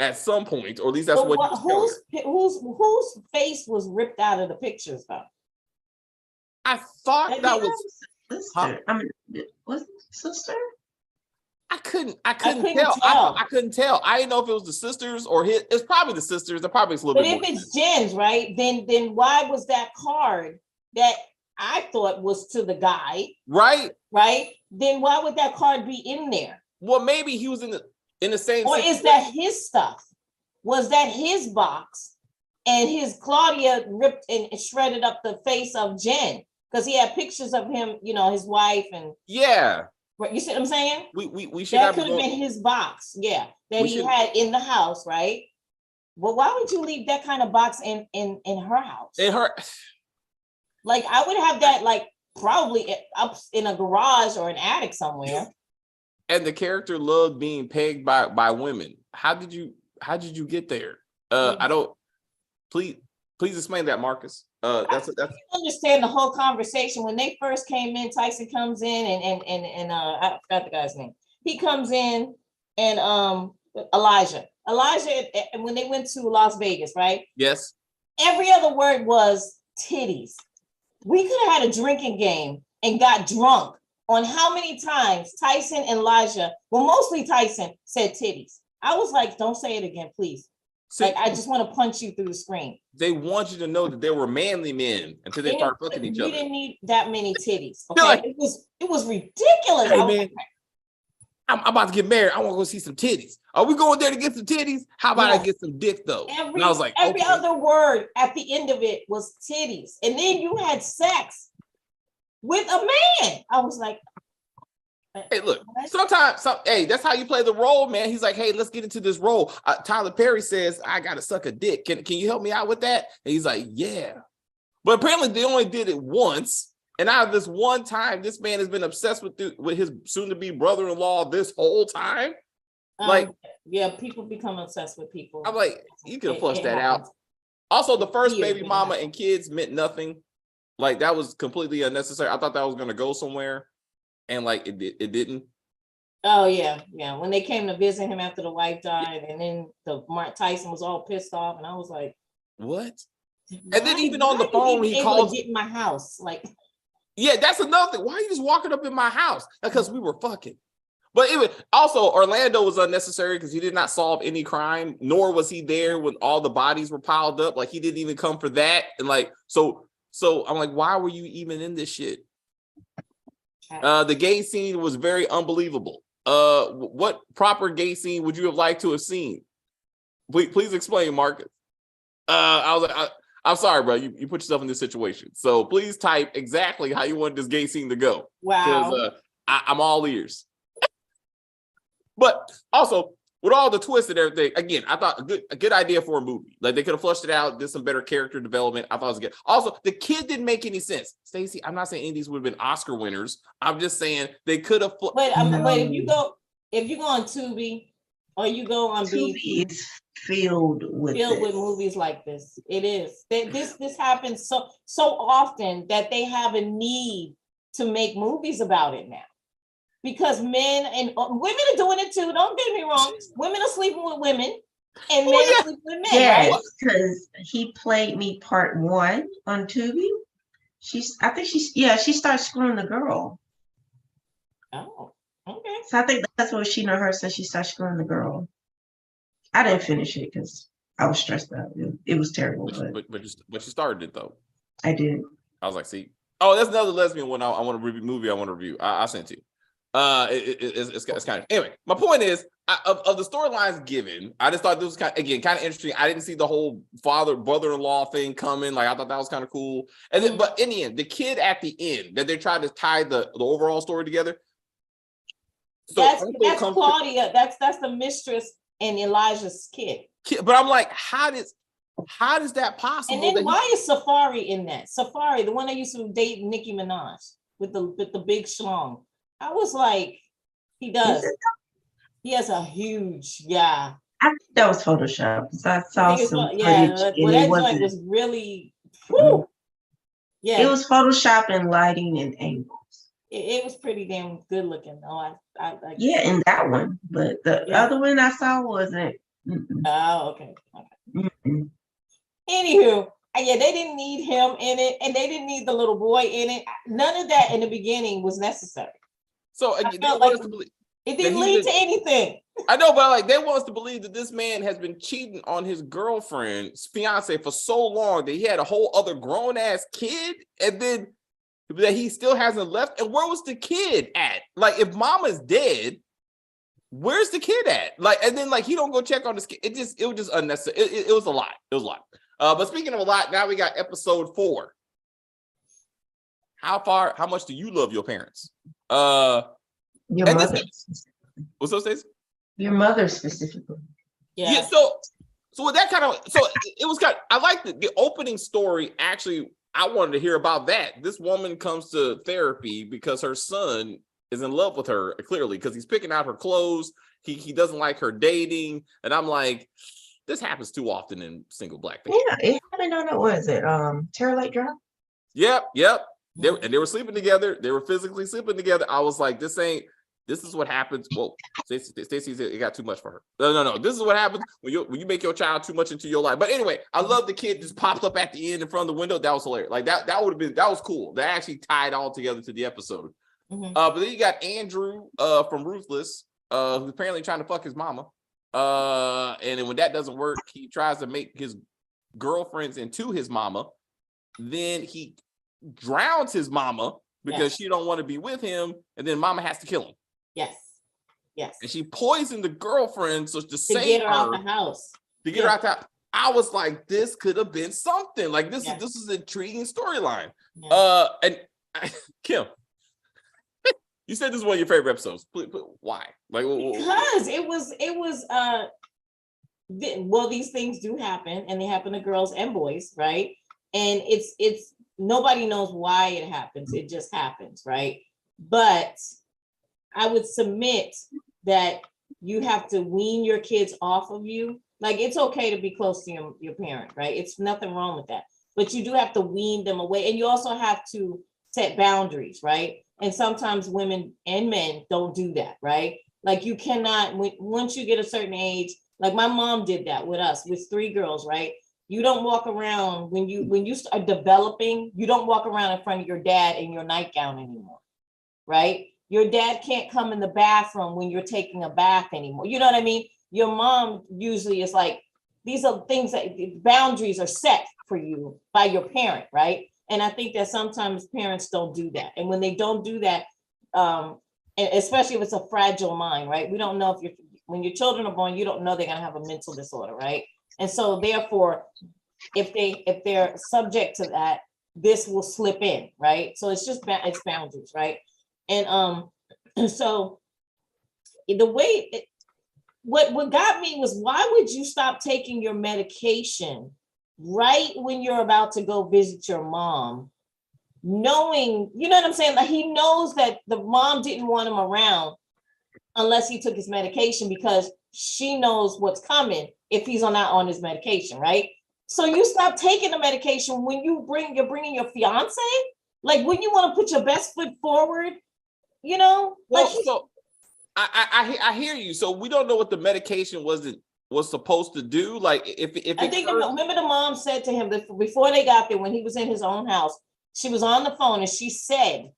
at some point, or at least that's whose face was ripped out of the pictures though? I thought that was sister. I mean, was it sister? I couldn't tell. I couldn't tell. I didn't know if it was the sisters or his. It's probably the sisters. They're probably a little bit. But if it's Jen's, right? Then why was that card that I thought was to the guy? Right. Right. Then why would that card be in there? Well, maybe he was in the same. Or is that his stuff? Was that his box? And his Claudia ripped and shredded up the face of Jen because he had pictures of him, his wife and yeah. Right, you see what I'm saying? We should. That could have been his box, yeah, that he had in the house, right? Well, why would you leave that kind of box in her house? In her, like I would have that like probably up in a garage or an attic somewhere. And the character loved being pegged by women. How did you get there? I don't. Please explain that, Marcus. That's I understand the whole conversation when they first came in. Tyson comes in and I forgot the guy's name. He comes in and Elijah, Elijah, and when they went to Las Vegas, right? Yes. Every other word was titties. We could have had a drinking game and got drunk on how many times Tyson and Elijah, well, mostly Tyson, said titties. I was like, don't say it again, please. See, like, I just want to punch you through the screen. They want you to know that they were manly men until they start fucking each other. You didn't need that many titties. Okay, like, it was ridiculous. Hey, man, I'm about to get married. I want to go see some titties. Are we going there to get some titties? How about I get some dick though? And I was like, every other word at the end of it was titties, and then you had sex with a man. I was like, hey, look, sometimes, hey, that's how you play the role, man. He's like, hey, let's get into this role. Tyler Perry says, I got to suck a dick. Can you help me out with that? And he's like, yeah. But apparently they only did it once. And out of this one time, this man has been obsessed with his soon-to-be brother-in-law this whole time. Yeah, people become obsessed with people. I'm like, you could have flushed that out. Also, the first baby mama and kids meant nothing. Like, that was completely unnecessary. I thought that was going to go somewhere. And like it didn't. Oh yeah. When they came to visit him after the wife died, and then Mark Tyson was all pissed off, and I was like, "What?" And then even on the phone, he called, "Get in my house." Like, yeah, that's another thing. Why are you just walking up in my house? Because we were fucking. But it was also Orlando was unnecessary because he did not solve any crime, nor was he there when all the bodies were piled up. Like he didn't even come for that, and like so I'm like, why were you even in this shit? The gay scene was very unbelievable. What proper gay scene would you have liked to have seen? Please explain, Marcus. I was like, I'm sorry, bro. You put yourself in this situation. So please type exactly how you want this gay scene to go. Wow. Because I'm all ears. But also, with all the twists and everything, again, I thought a good idea for a movie. Like they could have flushed it out, did some better character development. I thought it was good. Also, the kid didn't make any sense. Stacey, I'm not saying any of these would have been Oscar winners. I'm just saying they could have. Wait, if you go on Tubi or you go on Tubi, it's filled with movies like this. It is. This happens so often that they have a need to make movies about it now. Because men and women are doing it too. Don't get me wrong. Women are sleeping with women, and men are sleeping with men. Yes, because He Played Me Part 1 on Tubi. She starts screwing the girl. Oh, okay. So I think that's what she her said. She starts screwing the girl. I didn't finish it because I was stressed out. It was terrible, but you started it though. I did. I was like, see, that's another lesbian one. I want to review movie. I want to review. I sent you. It's kind of anyway. My point is, of the storylines given, I just thought this was kind of interesting. I didn't see the whole brother-in-law thing coming. Like I thought that was kind of cool. And then, but in the end, the kid at the end that they tried to tie the overall story together. So that's Claudia. That's the mistress and Elijah's kid. But I'm like, how does that possible? And then why is Safari in that? Safari, the one that used to date Nicki Minaj with the big schlong. I was like, he does. He has a huge, I think that was Photoshop. I saw some footage. That joint was really, whew. Yeah. It was Photoshop and lighting and angles. It was pretty damn good looking. Oh, in that one, but the other one I saw wasn't. Oh, okay. Anywho, they didn't need him in it, and they didn't need the little boy in it. None of that in the beginning was necessary. So it didn't lead to anything. I know, but like they want us to believe that this man has been cheating on his girlfriend's fiance for so long that he had a whole other grown ass kid, and then that he still hasn't left. And where was the kid at? Like, if mama's dead, where's the kid at? Like, and then like he don't go check on this kid. It was just unnecessary. It was a lot. It was a lot. But speaking of a lot, now we got episode 4. How much do you love your parents? Your mother. What's up, Stacey? Your mother specifically. Yeah. So with that kind of, it was kind of, I like the opening story. Actually, I wanted to hear about that. This woman comes to therapy because her son is in love with her, clearly, because he's picking out her clothes. He doesn't like her dating. And I'm like, this happens too often in single Black families. Yeah, it happened on what was it? Terror Lake Drive? Yep. They were sleeping together. They were physically sleeping together. I was like, this ain't this is what happens. Well, Stacey said it got too much for her. No. This is what happens when you make your child too much into your life. But anyway, I love the kid just popped up at the end in front of the window. That was hilarious. Like that was cool. That actually tied all together to the episode. But then you got Andrew from Ruthless, who's apparently trying to fuck his mama. And then when that doesn't work, he tries to make his girlfriends into his mama. Then he drowns his mama because she don't want to be with him, and then mama has to kill him. Yes. And she poisoned the girlfriend so to save get her out the house. To get her out the house. I was like, this could have been something. Like this is an intriguing storyline. And Kim, you said this is one of your favorite episodes. Why? Like, because it was well, these things do happen, and they happen to girls and boys, right? And it's nobody knows why it happens. It just happens, right? But I would submit that you have to wean your kids off of you. Like, it's okay to be close to your parent, right? It's nothing wrong with that. But you do have to wean them away. And you also have to set boundaries, right? And sometimes women and men don't do that, right? Like, you cannot, once you get a certain age, like my mom did that with us, with 3 girls, right? You don't walk around, when you start developing, you don't walk around in front of your dad in your nightgown anymore, right? Your dad can't come in the bathroom when you're taking a bath anymore. You know what I mean? Your mom usually is like, these are things that boundaries are set for you by your parent, right? And I think that sometimes parents don't do that. And when they don't do that, and especially if it's a fragile mind, right? We don't know when your children are born, you don't know they're gonna have a mental disorder, right? And so therefore, if they're subject to that, this will slip in, right? So it's boundaries, right? And so the way what got me was, why would you stop taking your medication right when you're about to go visit your mom, knowing, you know what I'm saying? Like, he knows that the mom didn't want him around unless he took his medication, because she knows what's coming if he's not on his medication, right? So you stop taking the medication when you're bringing your fiance. Like, when you want to put your best foot forward, you know? Well, like, so I hear you. So we don't know what the medication was supposed to do. Like, if I think remember the mom said to him that before they got there, when he was in his own house, she was on the phone and she said,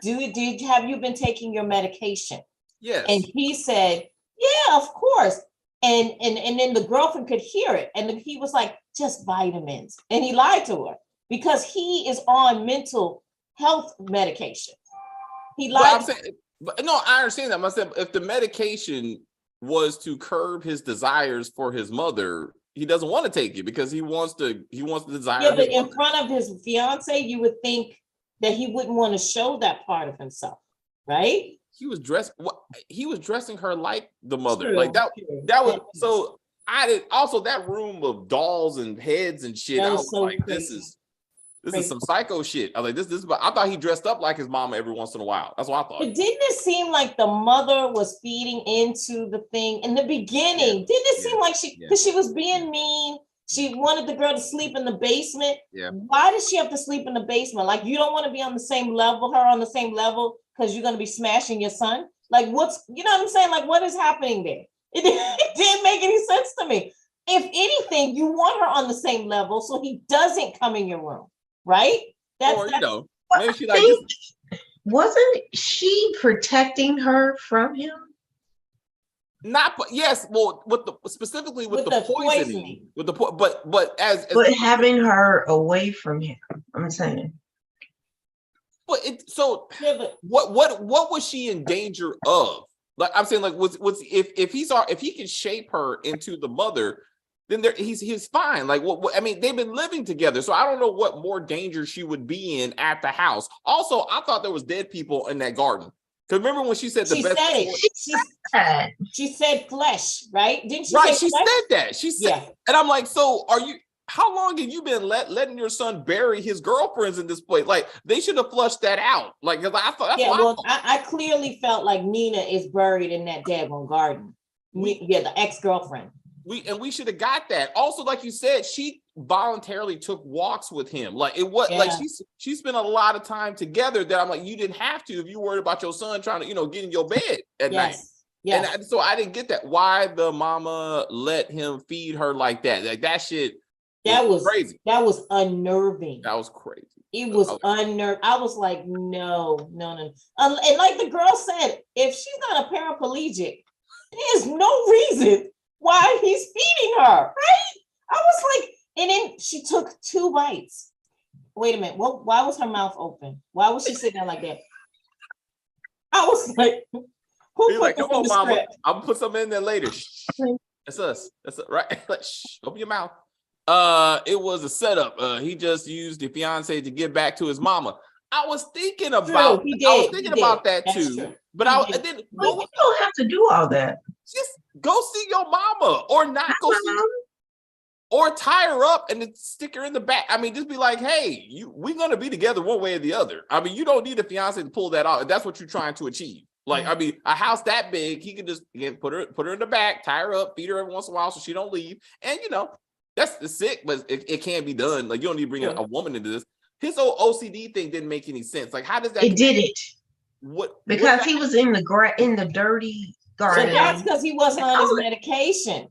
have you been taking your medication? Yes. And he said, yeah, of course. And then the girlfriend could hear it. And then he was like, just vitamins. And he lied to her because he is on mental health medication. He lied. But no, I understand that. Myself, if the medication was to curb his desires for his mother, he doesn't want to take it because he wants to desire. Yeah, but in front of his fiance, you would think that he wouldn't want to show that part of himself, right? He was dressing her like the mother. True, like that true. was so. I did also that room of dolls and heads and shit. I was so like, crazy. This is some psycho shit. I was like, this. But I thought he dressed up like his mama every once in a while. That's what I thought. But didn't it seem like the mother was feeding into the thing in the beginning? Yeah. Didn't it seem like because she was being mean? She wanted the girl to sleep in the basement. Yeah. Why does she have to sleep in the basement? Like, you don't want to be on the same level because you're going to be smashing your son. Like, you know what I'm saying? Like, what is happening there? It didn't make any sense to me. If anything, you want her on the same level so he doesn't come in your room. Right? Maybe she like wasn't she protecting her from him? Yes. Well, specifically with the poisoning. With the but having her away from him. I'm saying. But what was she in danger of? Like, I'm saying, like, if he can shape her into the mother, then he's fine. Like, I mean, they've been living together, so I don't know what more danger she would be in at the house. Also, I thought there was dead people in that garden. Because remember when she said she said flesh, right? Didn't she? Right, she said that. She said, and I'm like, so how long have you been letting your son bury his girlfriends in this place? Like, they should have flushed that out. Like, because I thought. I clearly felt like Nina is buried in that daggone garden. The ex-girlfriend. We should have got that. Also, like you said, she voluntarily took walks with him. Like it was like she spent a lot of time together that I'm like, you didn't have to if you worried about your son trying to, get in your bed at night. Yeah. And so I didn't get that. Why the mama let him feed her like that? Like that shit. That was crazy. That was unnerving. That was crazy. It was unnerving. I was like, no. And like the girl said, if she's not a paraplegic, there's no reason why he's feeding her, right? I was like, and then she took 2 bites. Wait a minute. Why was her mouth open? Why was she sitting there like that? I was like, who put like, this come on, in the mama. script? I'm gonna put something in there later. That's us. That's right. Like, shh, open your mouth. It was a setup. He just used the fiance to get back to his mama. I was thinking about that too. True. But then you don't have to do all that. Just go see your mama, or not go see, or tie her up and then stick her in the back. I mean, just be like, hey, we're gonna be together one way or the other. I mean, you don't need a fiance to pull that off if that's what you're trying to achieve. Like, I mean, a house that big, he can just put her in the back, tie her up, feed her every once in a while so she don't leave. And that's sick, but it can be done. Like, you don't need to bring a woman into this. His whole OCD thing didn't make any sense. Like, how does that? It didn't. Because he was in the dirty garden. So that's because he wasn't on his medication.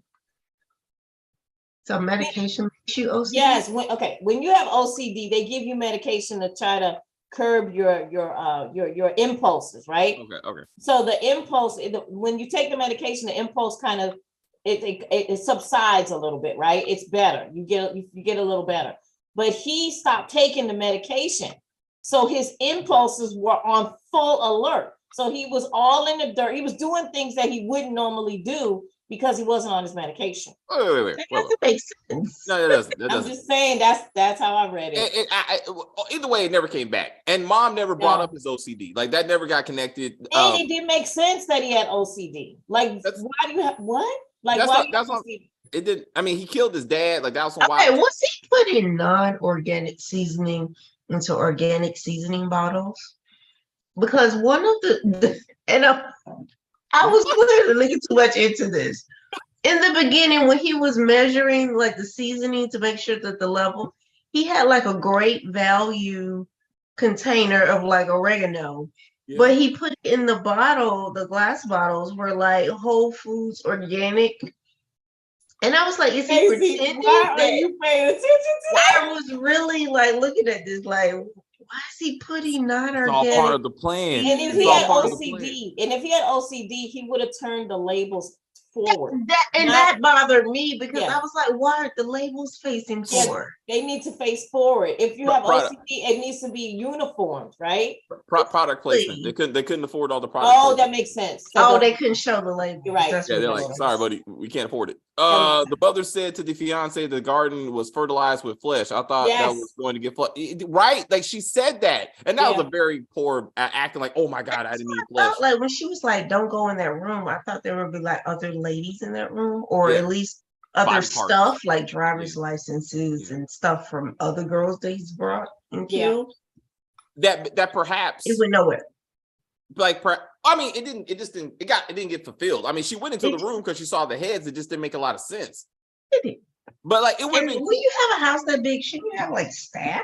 So medication makes you OCD? Yes. When you have OCD, they give you medication to try to curb your impulses, right? Okay. So the impulse, when you take the medication, the impulse kind of it subsides a little bit, right? It's better. You get a little better. But he stopped taking the medication, so his impulses were on full alert. So he was all in the dirt. He was doing things that he wouldn't normally do because he wasn't on his medication. Wait. That doesn't make sense. No, that doesn't. I'm just saying that's how I read it. Either way, it never came back. And mom never brought up his OCD. Like, that never got connected. And it didn't make sense that he had OCD. Like, why do you have what? Like, that's what it didn't. I mean, he killed his dad. Like, that was some wild. Was he putting non-organic seasoning into organic seasoning bottles? Because one of and I was clearly looking too much into this. In the beginning, when he was measuring like the seasoning to make sure that the level, he had like a great value container of like oregano. Yeah. But he put in the bottle, the glass bottles were like Whole Foods organic. And I was like, is he pretending? Why are you paying attention to that? I was really like looking at this, like, why is he putting non-organic? It's all part of the plan. And if he had OCD, he would have turned the labels forward. That bothered me because I was like, why are the labels facing forward? They need to face forward. If you have OCD, it needs to be uniformed, right? Product placement. They couldn't afford all the products. Oh, that makes sense. They couldn't show the label. You're right. Yeah, they're like, sorry, buddy, we can't afford it. The mother said to the fiance the garden was fertilized with flesh. I thought that was going to get flesh. Right? Like, she said that. And that was a very poor acting, like, oh my God, I didn't need flesh. Like, when she was like, don't go in that room, I thought there would be like other ladies in that room, or at least other stuff like driver's licenses and stuff from other girls that he's brought and killed. That perhaps it went nowhere. Like, I mean, it didn't get fulfilled. I mean, she went into the room because she saw the heads. It just didn't make a lot of sense. But like, it would be. When you have a house that big, shouldn't you have like staff?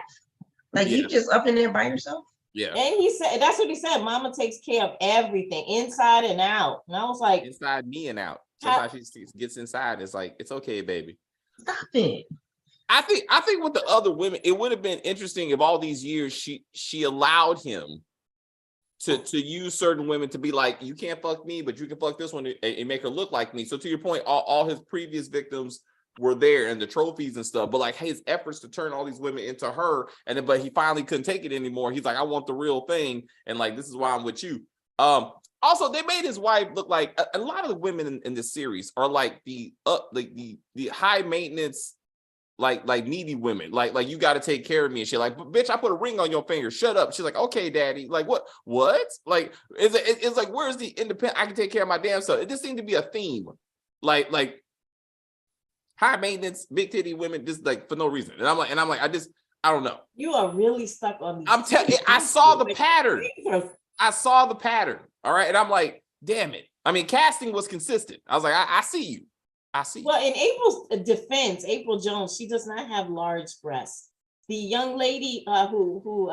Like, you just up in there by yourself? Yeah. And he said, that's what he said. Mama takes care of everything, inside and out. And I was like, inside me and out. Sometimes she gets inside. It's like, it's okay, baby. Stop it. I think with the other women, it would have been interesting if all these years she allowed him to use certain women to be like, you can't fuck me, but you can fuck this one and make her look like me. So to your point, all his previous victims were there and the trophies and stuff, but like his efforts to turn all these women into her, but he finally couldn't take it anymore. He's like, I want the real thing, and like, this is why I'm with you. Also, they made his wife look like a lot of the women in this series are like the high maintenance, like needy women, like you got to take care of me and shit. Like, bitch, I put a ring on your finger. Shut up. She's like, okay, daddy. Like, what? Like, it's like, where's the independent? I can take care of my damn self. It just seemed to be a theme, like high maintenance, big titty women, just like for no reason. And I'm like, I don't know. You are really stuck on these. I'm telling you, I saw the pattern. I saw the pattern. All right, and I'm like, damn it. I mean, casting was consistent. I was like, I see you. I see. Well, in April's defense, April Jones, she does not have large breasts. The young lady who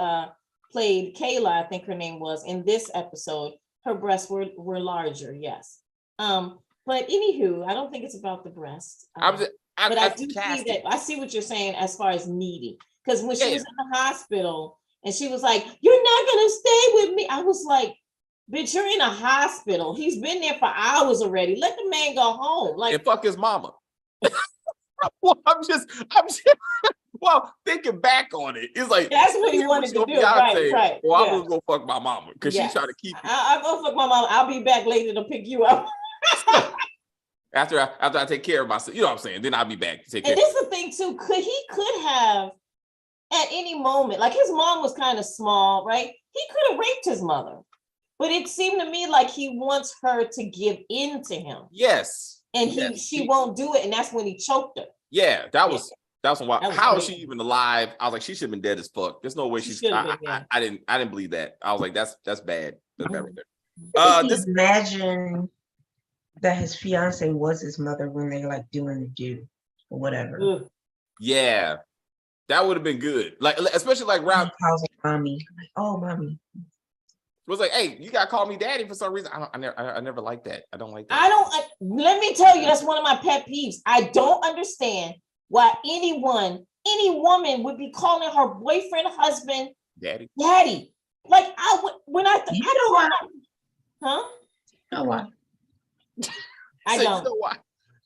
played Kayla, I think her name was, in this episode, her breasts were larger, yes. But anywho, I don't think it's about the breast. But I do see that. I see what you're saying as far as needy. Because when she was in the hospital and she was like, "You're not gonna stay with me," I was like, "Bitch, you're in a hospital. He's been there for hours already. Let the man go home." Like, and fuck his mama. Well, I'm just. Well, thinking back on it, it's like that's what he wanted to do. Right. Well, I'm gonna go fuck my mama because she's trying to keep. I'll go fuck my mama. I'll be back later to pick you up. After I take care of myself, you know what I'm saying? Then I'll be back to take care. And this is the thing too. Could have at any moment, like his mom was kind of small, right? He could have raped his mother, but it seemed to me like he wants her to give in to him. Yes. And she won't do it, and that's when he choked her. Yeah, that was wild. How is she even alive? I was like, she should have been dead as fuck. There's no way she's. I didn't believe that. I was like, that's bad. That's bad right there. Imagine that his fiance was his mother when they like doing the do or whatever. Ugh. Yeah, that would have been good. Like, especially like round. Mommy, like, oh, mommy. It was like, hey, you gotta call me daddy for some reason. I never like that. I don't like that. Let me tell you, that's one of my pet peeves. I don't understand why any woman would be calling her boyfriend, husband, daddy. Like I would when I you know why? Huh? You know why? I don't. You know why?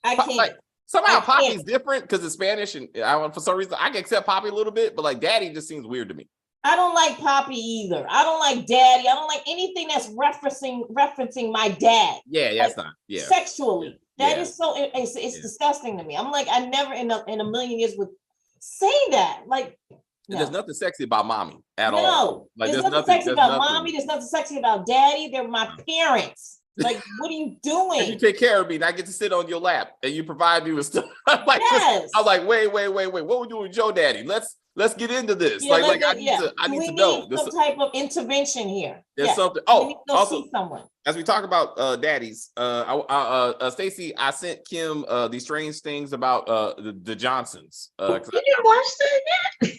I can't. Like, somehow Poppy's different because it's Spanish, and for some reason I can accept Poppy a little bit, but like Daddy just seems weird to me. I don't like Poppy either. I don't like Daddy. I don't like anything that's referencing my dad. Yeah, that's not. Yeah, sexually. That is so. It's disgusting to me. I'm like, I never in a million years would say that. Like, no. There's nothing sexy about mommy at all. Like, there's nothing sexy about mommy. There's nothing sexy about daddy. They're my parents. Like, what are you doing? And you take care of me, and I get to sit on your lap, and you provide me with stuff. Like, yes. I was like, wait. What we doing with Joe Daddy? Let's get into this. Yeah, I need to know. There's some type of intervention here. There's something. Oh, also, as we talk about daddies, Stacey, I sent Kim these strange things about the Johnsons. You didn't watch that yet?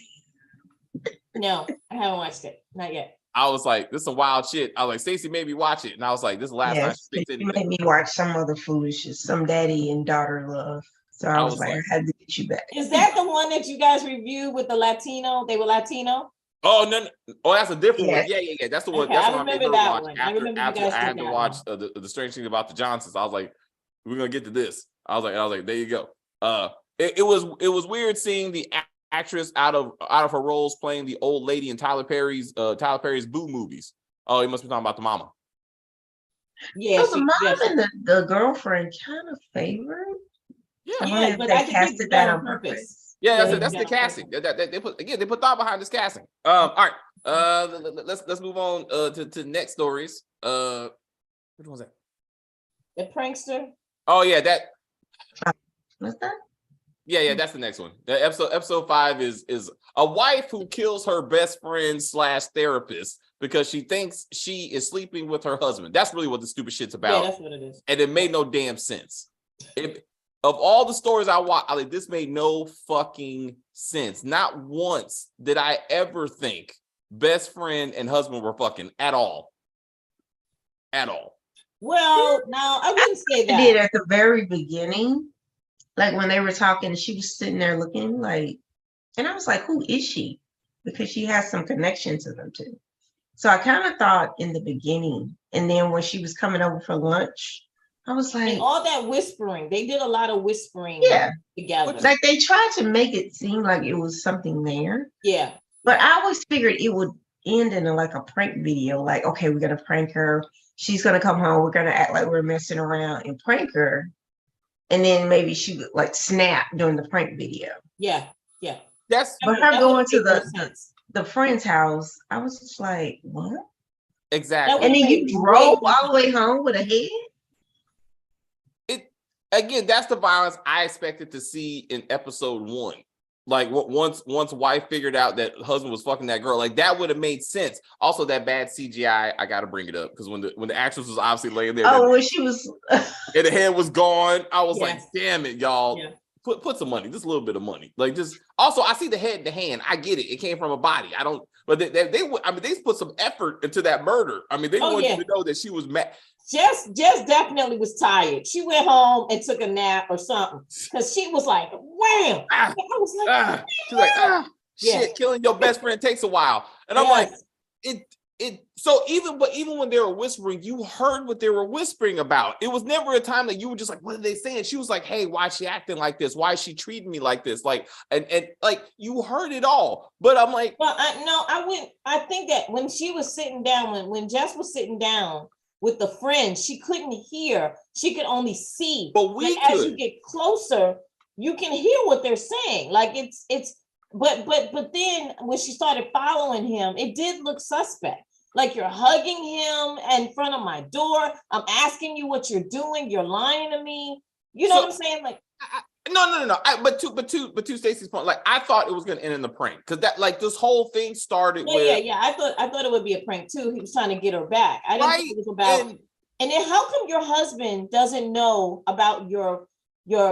No, I haven't watched it. Not yet. I was like, this is some wild shit. I was like, Stacey made me watch it. And I was like, this is the last time she picked anything. You made me watch some other foolishness, some daddy and daughter love. So I was like, I had to get you back. Is that the one that you guys reviewed with the Latino? They were Latino? Oh, no. Oh, that's a different one. Yeah. That's the one. Okay, that's I remember that one. After I had to watch the strange thing about the Johnsons. I was like, we're going to get to this. I was like, there you go. It was weird seeing the actress out of her roles playing the old lady in Tyler Perry's Boo movies. Oh, he must be talking about the mama. Yeah, so the mom and the girlfriend kind of favored. Yeah, but I casted that on purpose. Yeah, that's the casting. They put thought behind this casting. All right. Let's move on to next stories. Which one was that? The prankster. Oh yeah, that. What's that? Yeah, that's the next one. The episode 5 is a wife who kills her best friend / therapist because she thinks she is sleeping with her husband. That's really what the stupid shit's about. Yeah, that's what it is. And it made no damn sense. Of all the stories I watched, this made no fucking sense. Not once did I ever think best friend and husband were fucking at all. At all. Well, no, I wouldn't say that. I did at the very beginning. Like when they were talking, she was sitting there looking like, and I was like, who is she? Because she has some connection to them too. So I kind of thought in the beginning, and then when she was coming over for lunch, I was like, and all that whispering. They did a lot of whispering together. Like they tried to make it seem like it was something there. Yeah. But I always figured it would end in a prank video. Like, okay, we're going to prank her. She's going to come home. We're going to act like we're messing around and prank her. And then maybe she would like snap during the prank video. Yeah. But her going to the friend's house, I was just like, what? Exactly. And then you drove all the way home with a head? Again, that's the violence I expected to see in episode 1. Like once wife figured out that husband was fucking that girl, like that would have made sense. Also, that bad CGI, I gotta bring it up because when the actress was obviously laying there, when she was, and the head was gone, I was like, Yes. damn it, y'all. Yeah. Put some money, just a little bit of money. Like just also, I see the head, the hand. I get it. It came from a body. I don't, but they would. I mean, they put some effort into that murder. I mean, they wanted you to know that she was mad. Jess definitely was tired. She went home and took a nap or something because she was like, wham. I was like, she's like, shit, killing your best friend takes a while. And I'm like, so even when they were whispering, you heard what they were whispering about. It was never a time that you were just like, what are they saying? She was like, hey, why is she acting like this? Why is she treating me like this? Like, and like you heard it all. But I'm like, well, I think that when she was sitting down, when Jess was sitting down with the friends, she couldn't hear. She could only see. But as you get closer, you can hear what they're saying. Like but then when she started following him, it did look suspect. Like you're hugging him in front of my door. I'm asking you what you're doing. You're lying to me. You know what I'm saying? Like no. But to Stacey's point, like I thought it was gonna end in the prank because that like this whole thing started with. Yeah. I thought it would be a prank too. He was trying to get her back. I didn't think it was about. And then how come your husband doesn't know about your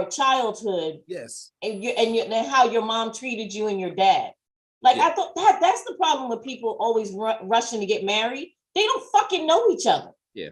childhood? Yes. And how your mom treated you and your dad. Like I thought that's the problem with people always rushing to get married. They don't fucking know each other. Yeah.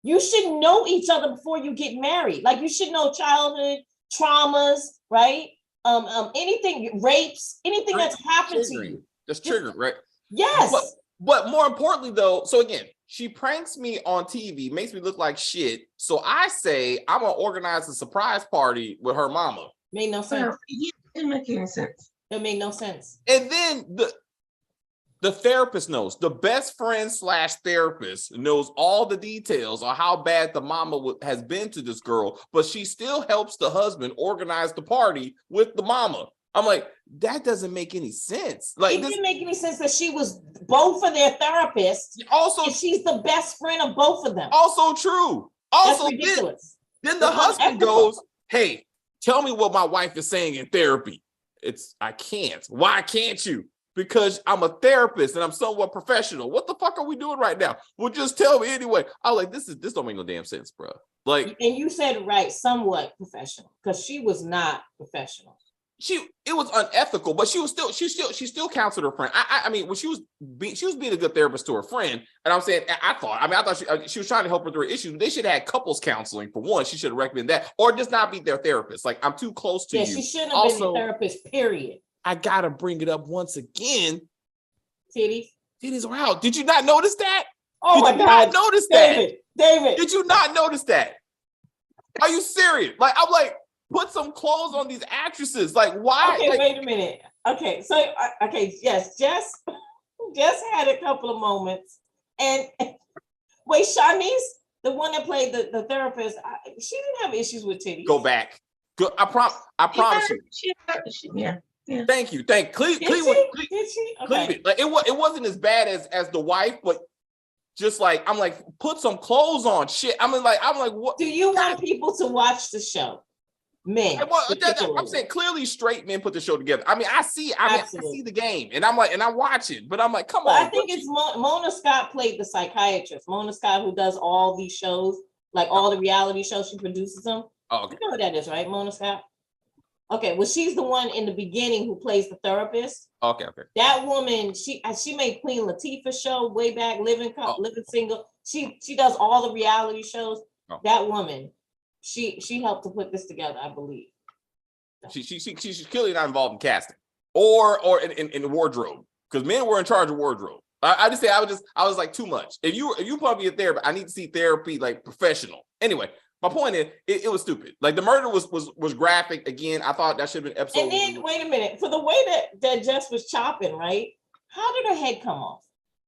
You should know each other before you get married. Like you should know childhood traumas, right? Anything, rapes, anything that's happened to you. That's triggering, right? Yes. But more importantly, though, so again, she pranks me on TV, makes me look like shit. So I say I'm gonna organize a surprise party with her mama. Made no sense. It didn't make any sense. It made no sense. And then the therapist knows, the best friend / therapist knows all the details on how bad the mama has been to this girl, but she still helps the husband organize the party with the mama. I'm like, that doesn't make any sense. Like, it didn't make any sense that she was both of their therapists. Also, she's the best friend of both of them. Also true. Also, that's ridiculous. Then the husband goes, hey, tell me what my wife is saying in therapy. I can't. Why can't you? Because I'm a therapist and I'm somewhat professional. What the fuck are we doing right now? Well, just tell me anyway. I'm like, this don't make no damn sense, bro. Like, and you said right, somewhat professional, because she was not professional. It was unethical, but she still counseled her friend. I mean, when she was being a good therapist to her friend, and I'm saying, I thought she was trying to help her through her issues. They should have had couples counseling for one. She should have recommended that, or just not be their therapist. Like, I'm too close to you. Yeah, she shouldn't have been a therapist. Period. I gotta bring it up once again. Titties are out. Did you not notice that? Oh my God! Notice David. Did you not notice that? Are you serious? Like, I'm like, put some clothes on these actresses. Like, why? Okay, like, wait a minute. Okay, so yes, Jess had a couple of moments, and wait, Shanice, the one that played the therapist, she didn't have issues with titties. Go back. I promise you. Yeah. Thank you. Cleveland. Did she? Okay. Cleveland. Like it wasn't as bad as the wife, but just like I'm like, put some clothes on. Shit. I'm like, what? Do you want people to watch the show? Men. I'm saying clearly straight men put the show together. I mean, I see the game, and I'm like, and I watch it, but I'm like, come on. I think it's Mona Scott played the psychiatrist. Mona Scott, who does all these shows, like all the reality shows, she produces them. Oh, okay. You know who that is, right? Mona Scott. Okay, well, she's the one in the beginning who plays the therapist. Okay. That woman, she made Queen Latifah's show way back, Living Single. She does all the reality shows. Oh. That woman, she helped to put this together, I believe. She's clearly not involved in casting or in the wardrobe, because men were in charge of wardrobe. I just say I was like, too much. If you put me a therapist, I need to see therapy like professional. Anyway. My point is, it was stupid. Like, the murder was graphic. Again, I thought that should have been episode. And then, wait a minute. For the way that Jess was chopping, right? How did her head come off?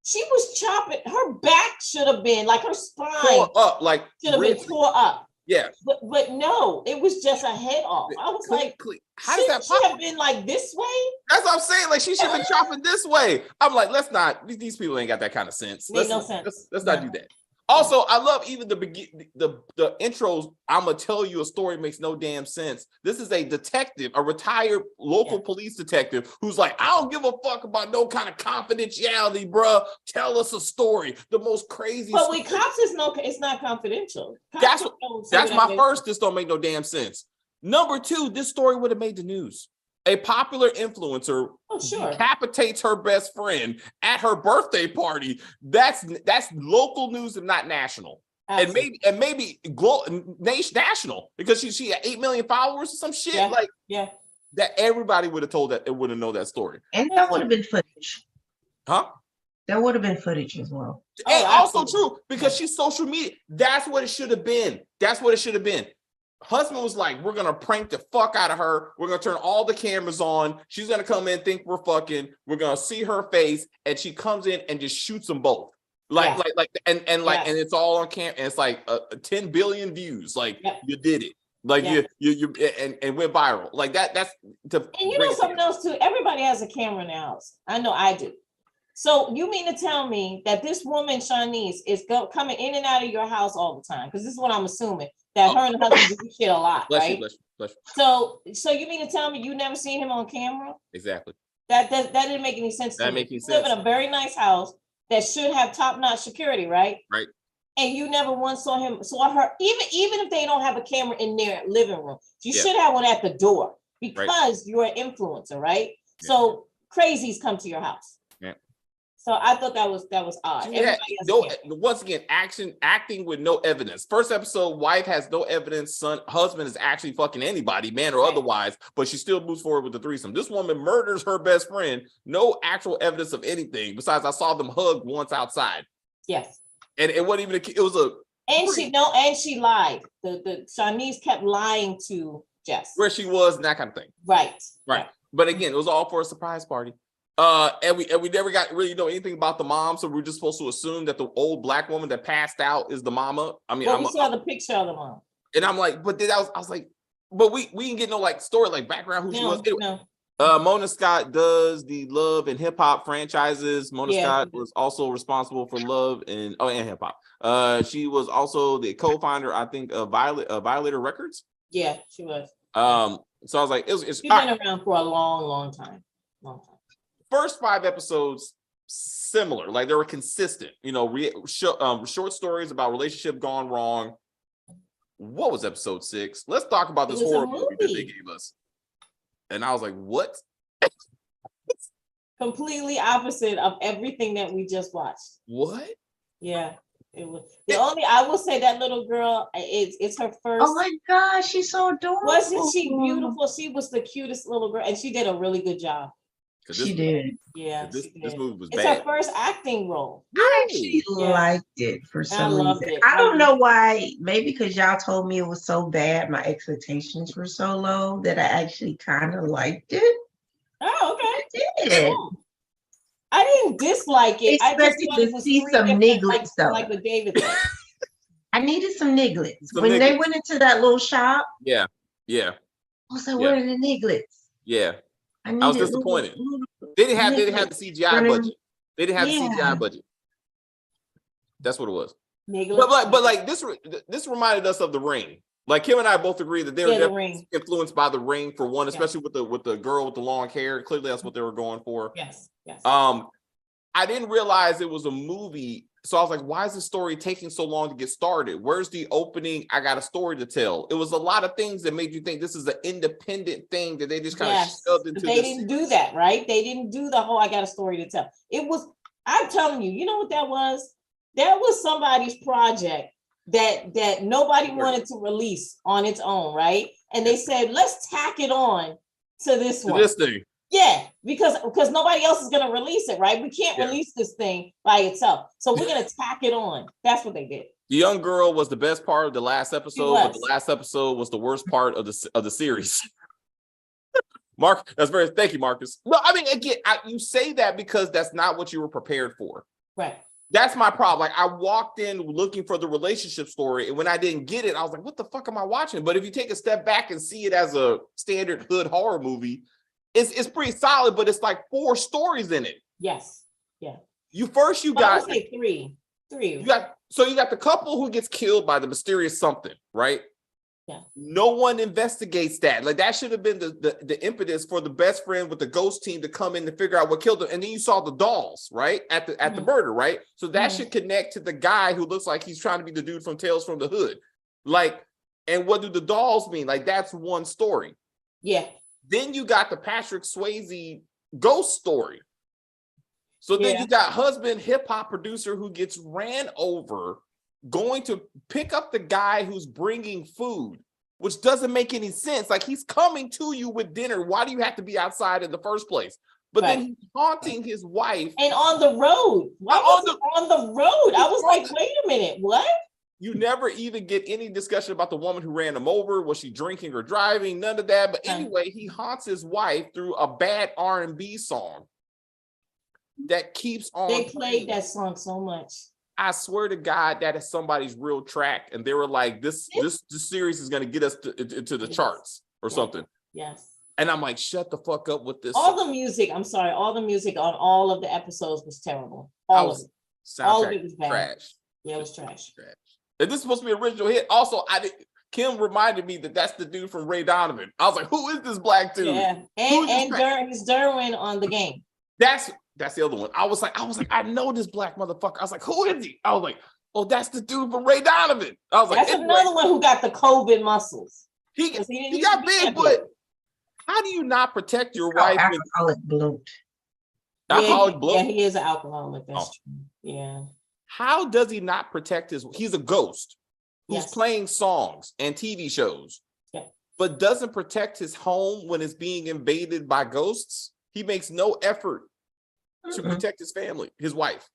She was chopping. Her back should have been, like, her spine tore up, like should have been tore up. Yeah. But no, it was just a head off. I was like, how does that she have been like this way? That's what I'm saying. Like, she should have been chopping this way. I'm like, let's not. These people ain't got that kind of sense. Made no sense. Let's not do that. Also, I love even the intros. I'm gonna tell you a story makes no damn sense. This is a detective, a retired local police detective, who's like, I don't give a fuck about no kind of confidentiality, bruh. Tell us a story. The most crazy. But with cops, it's not confidential. That's my first. This don't make no damn sense. Number two, this story would have made the news. A popular influencer decapitates her best friend at her birthday party. That's local news and not national. Absolutely. and maybe national, because she had 8 million followers or some shit. That everybody would have told that, it would have known that story. And that would have been footage. Huh? There would have been footage as well. And also true, because she's social media. That's what it should have been. Husband was like, we're going to prank the fuck out of her. We're going to turn all the cameras on. She's going to come in, think we're fucking. We're going to see her face. And she comes in and just shoots them both. And it's all on camera. And it's like 10 billion views. Like, you did it. Like, you went viral. Like that's. And you know something else too? Everybody has a camera in their house. I know I do. So you mean to tell me that this woman, Shanice, is coming in and out of your house all the time? Because this is what I'm assuming. That her and her husband do shit a lot, right? Bless you. So you mean to tell me you never seen him on camera? Exactly. That didn't make any sense to me. You live in a very nice house that should have top-notch security, right? Right. And you never once saw her, even if they don't have a camera in their living room, you should have one at the door, because you're an influencer, right? Yeah. So crazies come to your house. Yeah. So I thought that was odd. Once again, acting with no evidence. First episode, wife has no evidence. Husband is actually fucking anybody, man or otherwise, but she still moves forward with the threesome. This woman murders her best friend. No actual evidence of anything besides I saw them hug once outside. Yes. And it wasn't even it was a. And she lied. The Shanice kept lying to Jess where she was and that kind of thing. Right. But again, it was all for a surprise party. And we never got really know anything about the mom, so we're just supposed to assume that the old black woman that passed out is the mama. I mean, we saw the picture of the mom, and I'm like, but then I was like, but we didn't get no like story, like background who she was. Anyway, Mona Scott does the Love and Hip Hop franchises. Mona Scott was also responsible for Love and Hip Hop. She was also the co-founder, I think, of Violator Records. Yeah, she was. So I was like, it's she's been around for a long time. First 5 episodes similar, like they were consistent, short stories about relationship gone wrong. What was episode 6? Let's talk about this horror movie that they gave us. And I was like, what? Completely opposite of everything that we just watched. What? Yeah, it was. I will say that little girl, it's her first. Oh my gosh, she's so adorable. Wasn't she beautiful? She was the cutest little girl, and she did a really good job. She did. Yeah. This movie was bad. It's her first acting role. I actually liked it for some reason. I don't know why. Maybe because y'all told me it was so bad, my expectations were so low that I actually kind of liked it. Oh, okay. I did. I didn't dislike it. I expected to see some nigglets though. Like the David thing. I needed some nigglets. They went into that little shop. Yeah. I was like, where are the nigglets? Yeah. I was disappointed. They didn't have the CGI budget. They didn't have the CGI budget. That's what it was. But like this reminded us of The Ring. Like Kim and I both agree that they were influenced by The Ring for one, especially with the girl with the long hair. Clearly, that's what they were going for. Yes. I didn't realize it was a movie. So I was like, why is the story taking so long to get started? Where's the opening? I got a story to tell. It was a lot of things that made you think this is an independent thing that they just kind of shoved into. They didn't do that, right? They didn't do the whole I got a story to tell. It was, I'm telling you, you know what that was? That was somebody's project that nobody wanted to release on its own, right? And they said, let's tack it on to this one. This thing. Yeah, because nobody else is going to release it, right? We can't release this thing by itself. So we're going to tack it on. That's what they did. The young girl was the best part of the last episode, but the last episode was the worst part of the series. Thank you, Marcus. No, I mean, again, you say that because that's not what you were prepared for. Right. That's my problem. Like I walked in looking for the relationship story, and when I didn't get it, I was like, what the fuck am I watching? But if you take a step back and see it as a standard hood horror movie, it's pretty solid, but it's like 4 stories in it. Yes. Yeah. You got I would say three. You got So you got the couple who gets killed by the mysterious something, right? Yeah. No one investigates that. Like that should have been the impetus for the best friend with the ghost team to come in to figure out what killed them. And then you saw the dolls, right? At the murder, right? So that should connect to the guy who looks like he's trying to be the dude from Tales from the Hood. Like, and what do the dolls mean? Like, that's one story. Yeah. Then you got the Patrick Swayze ghost story. So then you got husband hip hop producer who gets ran over going to pick up the guy who's bringing food, which doesn't make any sense. Like, he's coming to you with dinner. Why do you have to be outside in the first place? But then he's haunting his wife. And on the road. Why was on the road? I was like, wait a minute, what? You never even get any discussion about the woman who ran him over. Was she drinking or driving? None of that. But anyway, he haunts his wife through a bad R&B song that keeps on. They played that song so much. I swear to God, that is somebody's real track. And they were like, this series is going to get us into the charts or something. Yes. And I'm like, shut the fuck up with this. All the music on all of the episodes was terrible. All of it was bad. Trash. Yeah, it was trash. And this is supposed to be an original hit. Also, Kim reminded me that that's the dude from Ray Donovan. I was like, who is this black dude? Yeah, and he's Derwin on the game. That's the other one. I was like, I know this black motherfucker. I was like, who is he? I was like, oh, that's the dude from Ray Donovan. I was like, that's another one who got the COVID muscles. He got big, but how do you not protect your wife? Alcoholic bloat. Alcoholic bloat? Yeah, he is an alcoholic. That's true. Yeah. How does he not protect he's a ghost who's playing songs and TV shows, but doesn't protect his home when it's being invaded by ghosts? He makes no effort to protect his family, his wife.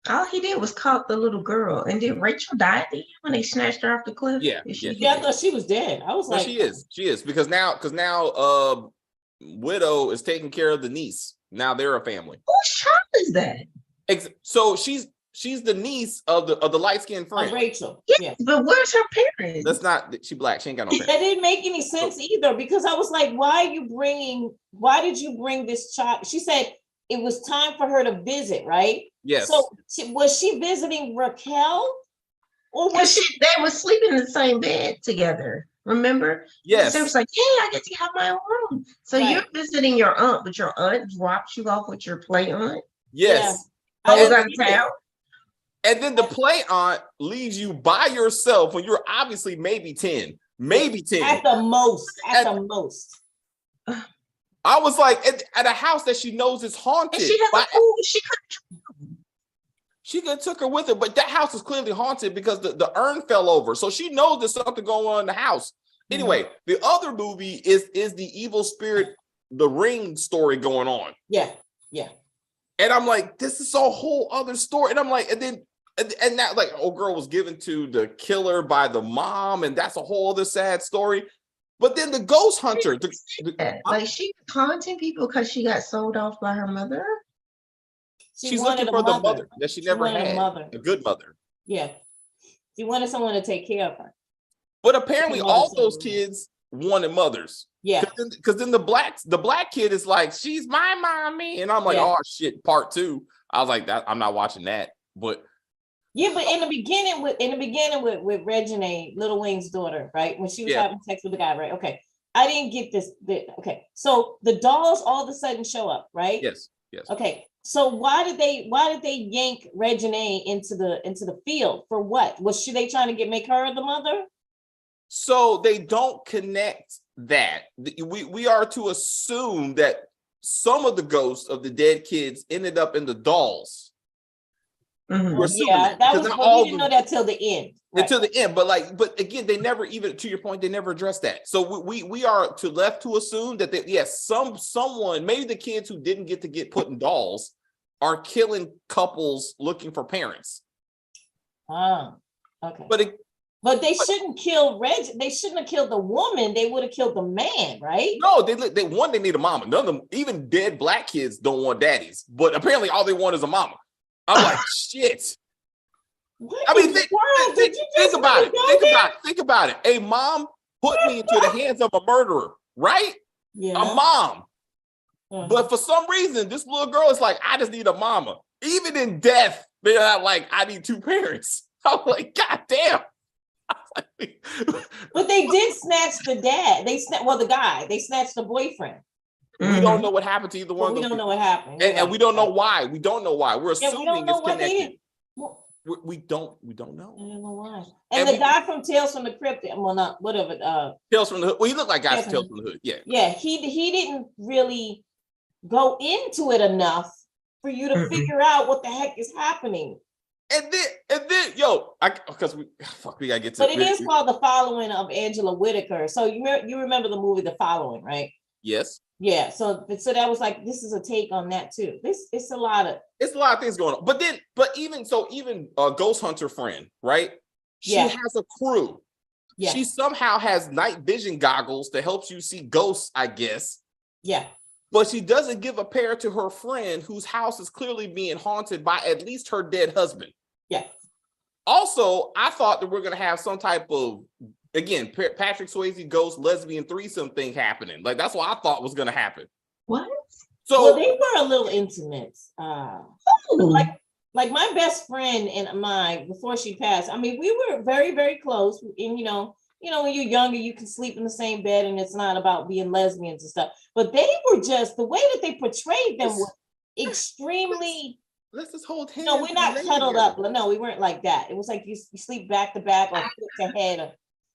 All he did was caught the little girl. And did Rachel die at the end when they snatched her off the cliff? Yeah, I thought she was dead. I was like, she is because now Widow is taking care of the niece. Now they're a family. Whose child is that? So she's the niece of the light-skinned friend. Rachel. Yes, but where's her parents? That's not, she black. She ain't got no parents. That didn't make any sense either, because I was like, why did you bring this child? She said it was time for her to visit, right? Yes. So was she visiting Raquel? Or was they were sleeping in the same bed together, remember? Yes. So it was like, hey, I get to have my own room. So you're visiting your aunt, but your aunt dropped you off with your play aunt? Yes. Yeah. I was out of town. And then the play aunt leaves you by yourself when you're obviously maybe 10. At the most. I was like, at a house that she knows is haunted. And she has a pool. She could have took her with her, but that house is clearly haunted because the urn fell over. So she knows there's something going on in the house. Anyway, the other movie is the evil spirit, the Ring story going on. Yeah. And I'm like, this is a whole other story. And I'm like, and now, like, old girl was given to the killer by the mom, and that's a whole other sad story. But then the ghost hunter, like, she haunting people because she got sold off by her mother. She's looking for the mother that she never had, a good mother. Yeah, she wanted someone to take care of her. But apparently, all those kids wanted mothers. Yeah, because then the black kid is like, she's my mommy, and I'm like, oh shit, part 2. I was like, I'm not watching that, but. Yeah, but in the beginning with Regina, Little Wing's daughter, right? When she was having sex with the guy, right? Okay. I didn't get this. Okay. So the dolls all of a sudden show up, right? Yes. Okay. So why did they yank Regina into the field? For what? Was they trying to make her the mother? So they don't connect that. We are to assume that some of the ghosts of the dead kids ended up in the dolls. Yeah, that was we didn't know that till the end. Right. Until the end, but again, they never, even to your point, they never addressed that. So we are left to assume that someone, maybe the kids who didn't get put in dolls are killing couples looking for parents. Okay. But they shouldn't kill They shouldn't have killed the woman. They would have killed the man, right? No, they need a mama. None of them, even dead black kids, don't want daddies. But apparently, all they want is a mama. I'm like, shit. I mean, think about it. Think about it. A mom put me into the hands of a murderer, right? Yeah. A mom. But for some reason, this little girl is like, I just need a mama. Even in death, they're not like, I need 2 parents. I'm like, God damn. But they did snatch the dad. The guy. They snatched the boyfriend. We don't know what happened to either one. We don't know what happened. And we don't know why. We don't know why. We're assuming we don't know it's connected. We don't know. I don't know why. And the guy from Tales from the Crypt, not whatever. Tales from the Hood. Well, he looked like guys from Tales from the Hood. Yeah. Yeah. He didn't really go into it enough for you to figure out what the heck is happening. And then, because we gotta get to. But it is called The Following of Angela Whitaker. So you remember the movie The Following, right? Yes. Yeah. So that was like, this is a take on that too. It's a lot of things going on. But even Ghost Hunter friend, right? She has a crew. Yeah. She somehow has night vision goggles that helps you see ghosts, I guess. Yeah. But she doesn't give a pair to her friend whose house is clearly being haunted by at least her dead husband. Yeah. Also, I thought that we're going to have some type of, again, Patrick Swayze ghost lesbian threesome thing happening. Like, that's what I thought was going to happen. What? So they were a little intimate. Like my best friend and I, before she passed, I mean, we were very, very close. And, when you're younger, you can sleep in the same bed and it's not about being lesbians and stuff. But they were just, the way that they portrayed them was extremely. Let's just hold hands. No, we're not cuddled up. No, we weren't like that. It was like you sleep back to back or foot to head.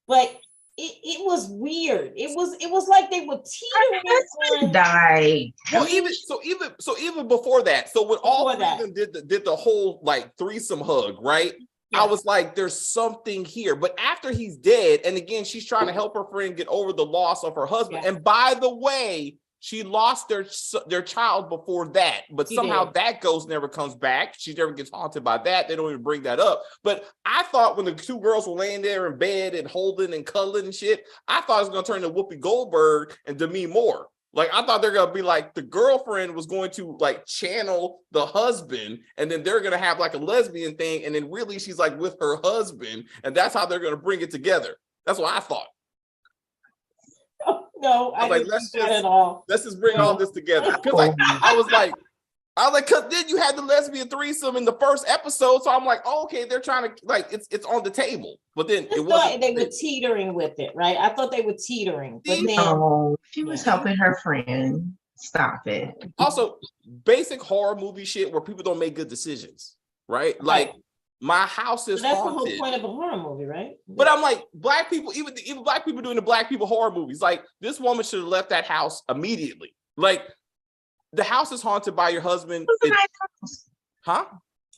But it was weird. It was like they were teetering. Died. Well, even before that. So when all three of them did the whole like threesome hug, right? Yeah. I was like, there's something here. But after he's dead, and again, she's trying to help her friend get over the loss of her husband. Yeah. And by the way, she lost their child before that, but somehow that ghost never comes back. She never gets haunted by that. They don't even bring that up. But I thought when the two girls were laying there in bed and holding and cuddling and shit, I thought it was going to turn to Whoopi Goldberg and Demi Moore. Like, I thought they're going to be like, the girlfriend was going to like channel the husband, and then they're going to have like a lesbian thing. And then really she's like with her husband, and that's how they're going to bring it together. That's what I thought. No, I didn't think that at all. Let's just bring all this together. Because I was like, because then you had the lesbian threesome in the first episode. So I'm like, oh, okay, they're trying to, like, it's on the table. But then it wasn't. They were teetering with it, right? I thought they were teetering. But then she was helping her friend. Stop it. Also, basic horror movie shit where people don't make good decisions, right? Like, my house is that's haunted. The whole point of a horror movie, right? But I'm like, black people, even black people doing the black people horror movies, like, this woman should have left that house immediately. Like, the house is haunted by your husband. It was a nice house. Huh?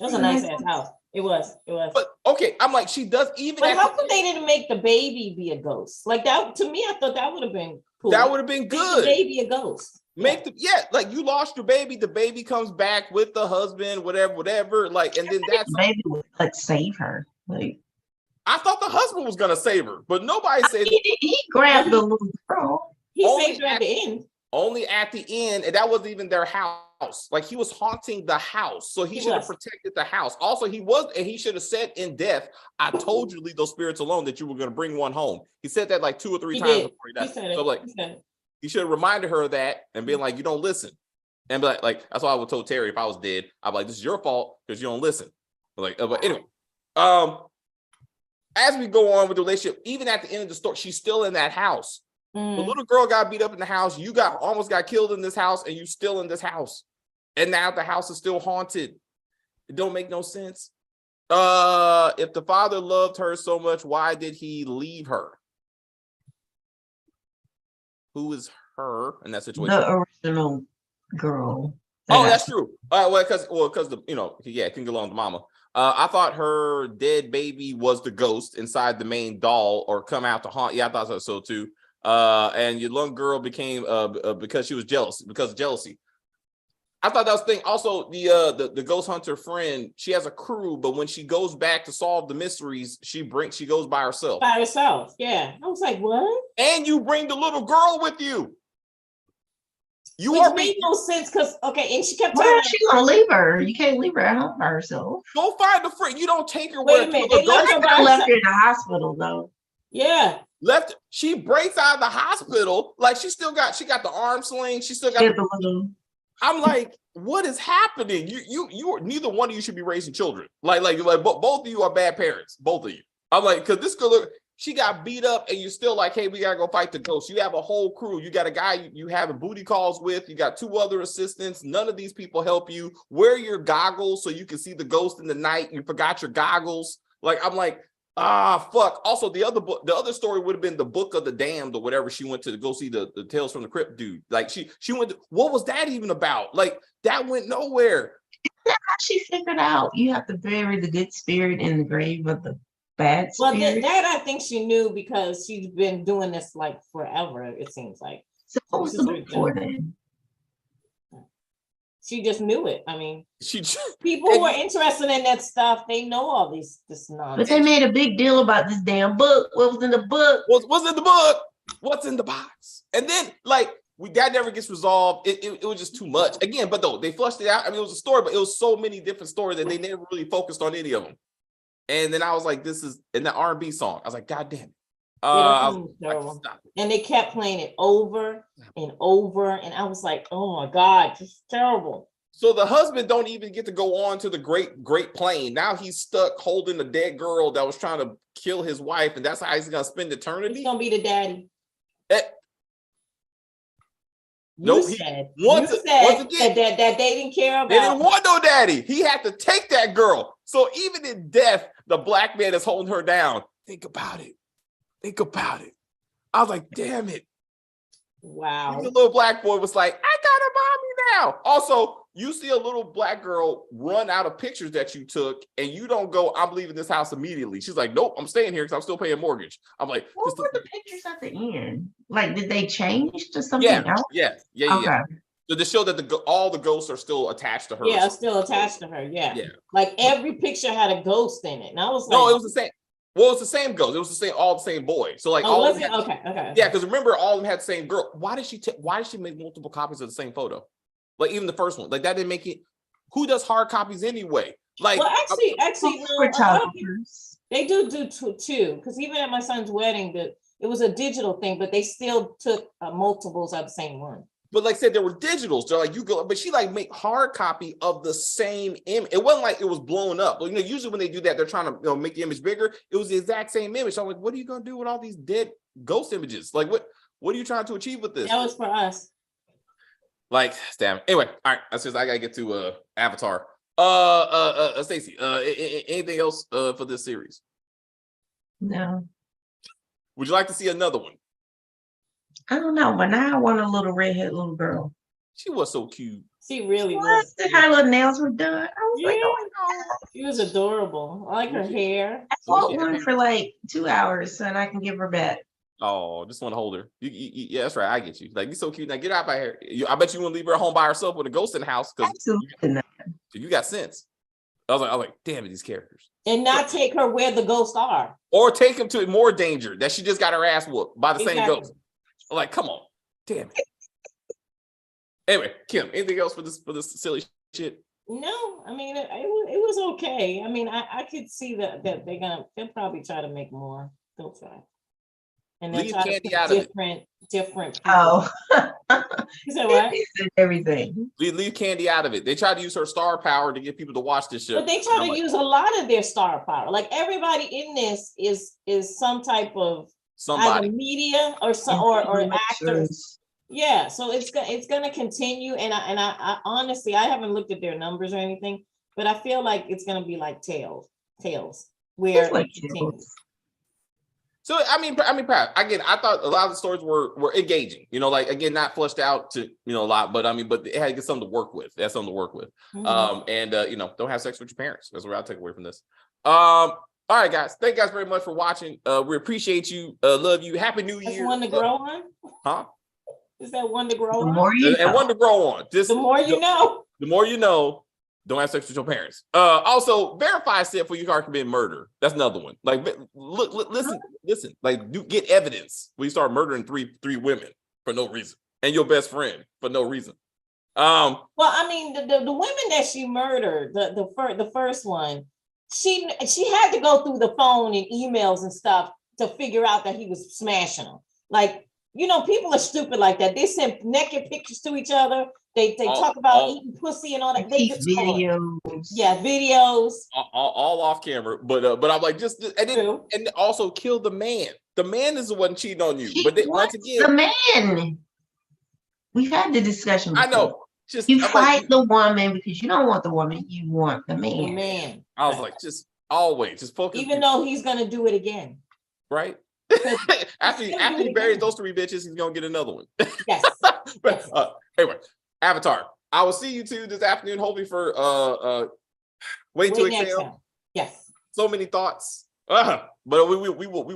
It was a nice ass house. It was. But okay, I'm like, she does even. But how come they didn't make the baby be a ghost? Like that, to me, I thought that would have been cool. That would have been good. Make the baby a ghost. Like you lost your baby, the baby comes back with the husband, whatever. Like, and then that's the baby would like save her. Like, I thought the husband was gonna save her, but nobody said he grabbed the little girl. He saved her at the end. Only at the end, and that wasn't even their house. Like, he was haunting the house, so he should have protected the house. Also, he should have said in death, "I told you to leave those spirits alone. That you were going to bring one home." He said that like 2 or 3 times before he died. So like, he should have reminded her of that and been like, "You don't listen." And be like that's why I would told Terry if I was dead, I'd be like, "This is your fault because you don't listen." But anyway, as we go on with the relationship, even at the end of the story, she's still in that house. The little girl got beat up in the house. You almost got killed in this house, and you still in this house. And now the house is still haunted. It don't make no sense. If the father loved her so much, why did he leave her? Who is her in that situation? The original girl. Oh, that's true. Because it can get along with mama. I thought her dead baby was the ghost inside the main doll or come out to haunt. Yeah, I thought so too. And your little girl became because she was jealous, because of jealousy. I thought that was the thing. Also, the ghost hunter friend, she has a crew, but when she goes back to solve the mysteries, she goes by herself. By herself, yeah. I was like, what? And you bring the little girl with you. Which made no sense because and she kept telling her she gonna leave her. You can't leave her at home by herself. Go find the friend. You don't take her. Wait a minute. They left her in the hospital though. Yeah. She breaks out of the hospital like she got the arm sling. She still got the little I'm like, what is happening? You neither one of you should be raising children. Like both of you are bad parents. Both of you. I'm like, because this girl, she got beat up, and you're still like, hey, we gotta go fight the ghost. You have a whole crew. You got a guy you having booty calls with. You got 2 other assistants. None of these people help you. Wear your goggles so you can see the ghost in the night. You forgot your goggles. Like, I'm like, fuck. Also, the other story would have been the Book of the Damned or whatever. She went to go see the Tales from the Crypt dude. Like, she went. What was that even about? Like, that went nowhere. How she figured out you have to bury the good spirit in the grave of the bad Well, spirit. that I think she knew because she's been doing this like forever. It seems like. So what was the book for then? She just knew it. I mean, people and who are interested in that stuff, they know all this nonsense. But they made a big deal about this damn book. What was in the book? What's in the book? What's in the box? And then, like, that never gets resolved. It was just too much. Again, but though they flushed it out. I mean, it was a story, but it was so many different stories that they never really focused on any of them. And then I was like, this is in the R&B song. I was like, God damn it. And they kept playing it over and over. And I was like, oh my God, this is terrible. So the husband don't even get to go on to the great plane. Now he's stuck holding a dead girl that was trying to kill his wife. And that's how he's going to spend eternity. He's going to be the daddy. You said that they didn't care about. They didn't want no daddy. He had to take that girl. So even in death, the black man is holding her down. Think about it. I was like, damn it. Wow. The little black boy was like, I got a mommy now. Also, you see a little black girl run out of pictures that you took, and you don't go, I'm leaving this house immediately. She's like, nope, I'm staying here because I'm still paying mortgage. I'm like, what were the pictures at the end? Like, did they change to something else? Yeah. Okay. So to show that all the ghosts are still attached to her. Yeah, still attached to her. Yeah. Like every picture had a ghost in it. And I was like, no, it was the same. Well, it's the same ghost. It was all the same boy. So like, okay. Yeah, because remember, all of them had the same girl. Why did she make multiple copies of the same photo? Like even the first one, like that didn't make it. Who does hard copies anyway? Like, well, actually, no, they do two. Because even at my son's wedding, it was a digital thing, but they still took multiples of the same one. But like I said, there were digitals. So like you go, but she like make hard copy of the same image. It wasn't like it was blown up. But usually when they do that, they're trying to make the image bigger. It was the exact same image. So I'm like, what are you gonna do with all these dead ghost images? Like, what are you trying to achieve with this? That was for us. Like, damn. Anyway, all right. That's just I gotta get to Avatar. Stacey, anything else for this series? No. Would you like to see another one? I don't know, but now I want a little redhead little girl. She was so cute. She really was. Her little nails were done. I was like, oh my God. She was adorable. I like her hair. I want one for like 2 hours so I can give her back. Oh, just want to hold her. Yeah, that's right. I get you. Like, you're so cute. Now get out by here. I bet you wouldn't leave her home by herself with a ghost in the house because you got sense. I was like, damn it, these characters. And not take her where the ghosts are. Or take him to more danger that she just got her ass whooped by the same ghost. Like, come on, damn it. Anyway, Kim, anything else for this silly shit? No, I mean it was okay. I mean, I could see that they'll probably try to make more. They'll try. And they'll try to put different people. Oh. You said what? Everything. Leave Candy out of it. They try to use her star power to get people to watch this show. But they try to use a lot of their star power. Like everybody in this is some type of either media or actors. Yeah, so it's gonna continue, and I honestly I haven't looked at their numbers or anything, but I feel like it's gonna be like Tales, where it continues. So I mean, again, I thought a lot of the stories were engaging. Like again, not flushed out to a lot, but I mean, but it had to get something to work with. That's something to work with. Mm-hmm. Don't have sex with your parents. That's what I'll take away from this. All right, guys. Thank you guys very much for watching. We appreciate you. Love you. Happy New Year. That's one to grow on. Huh? Is that one to grow on? And one to grow on. Just the more you know. The more you know. Don't have sex with your parents. Also, verify said for you can't commit murder. That's another one. Like, listen. Like, do get evidence when you start murdering three women for no reason, and your best friend for no reason. Well, I mean, the women that she murdered, the first one, she had to go through the phone and emails and stuff to figure out that he was smashing them. Like, people are stupid like that. They send naked pictures to each other. They talk about eating pussy and all that. They just videos. Yeah, videos. All off camera. But I'm like, and also kill the man. The man is the one cheating on you. But once again, the man. We've had the discussion before. I know. You fight the woman because you don't want the woman, you want the man. The man. I was like, just always just focus. Even though he's gonna do it again. Right? after he buries those 3 bitches, he's gonna get another one. Yes. But anyway, Avatar. I will see you two this afternoon, hopefully for Wait to Exhale. Yes. So many thoughts. But we will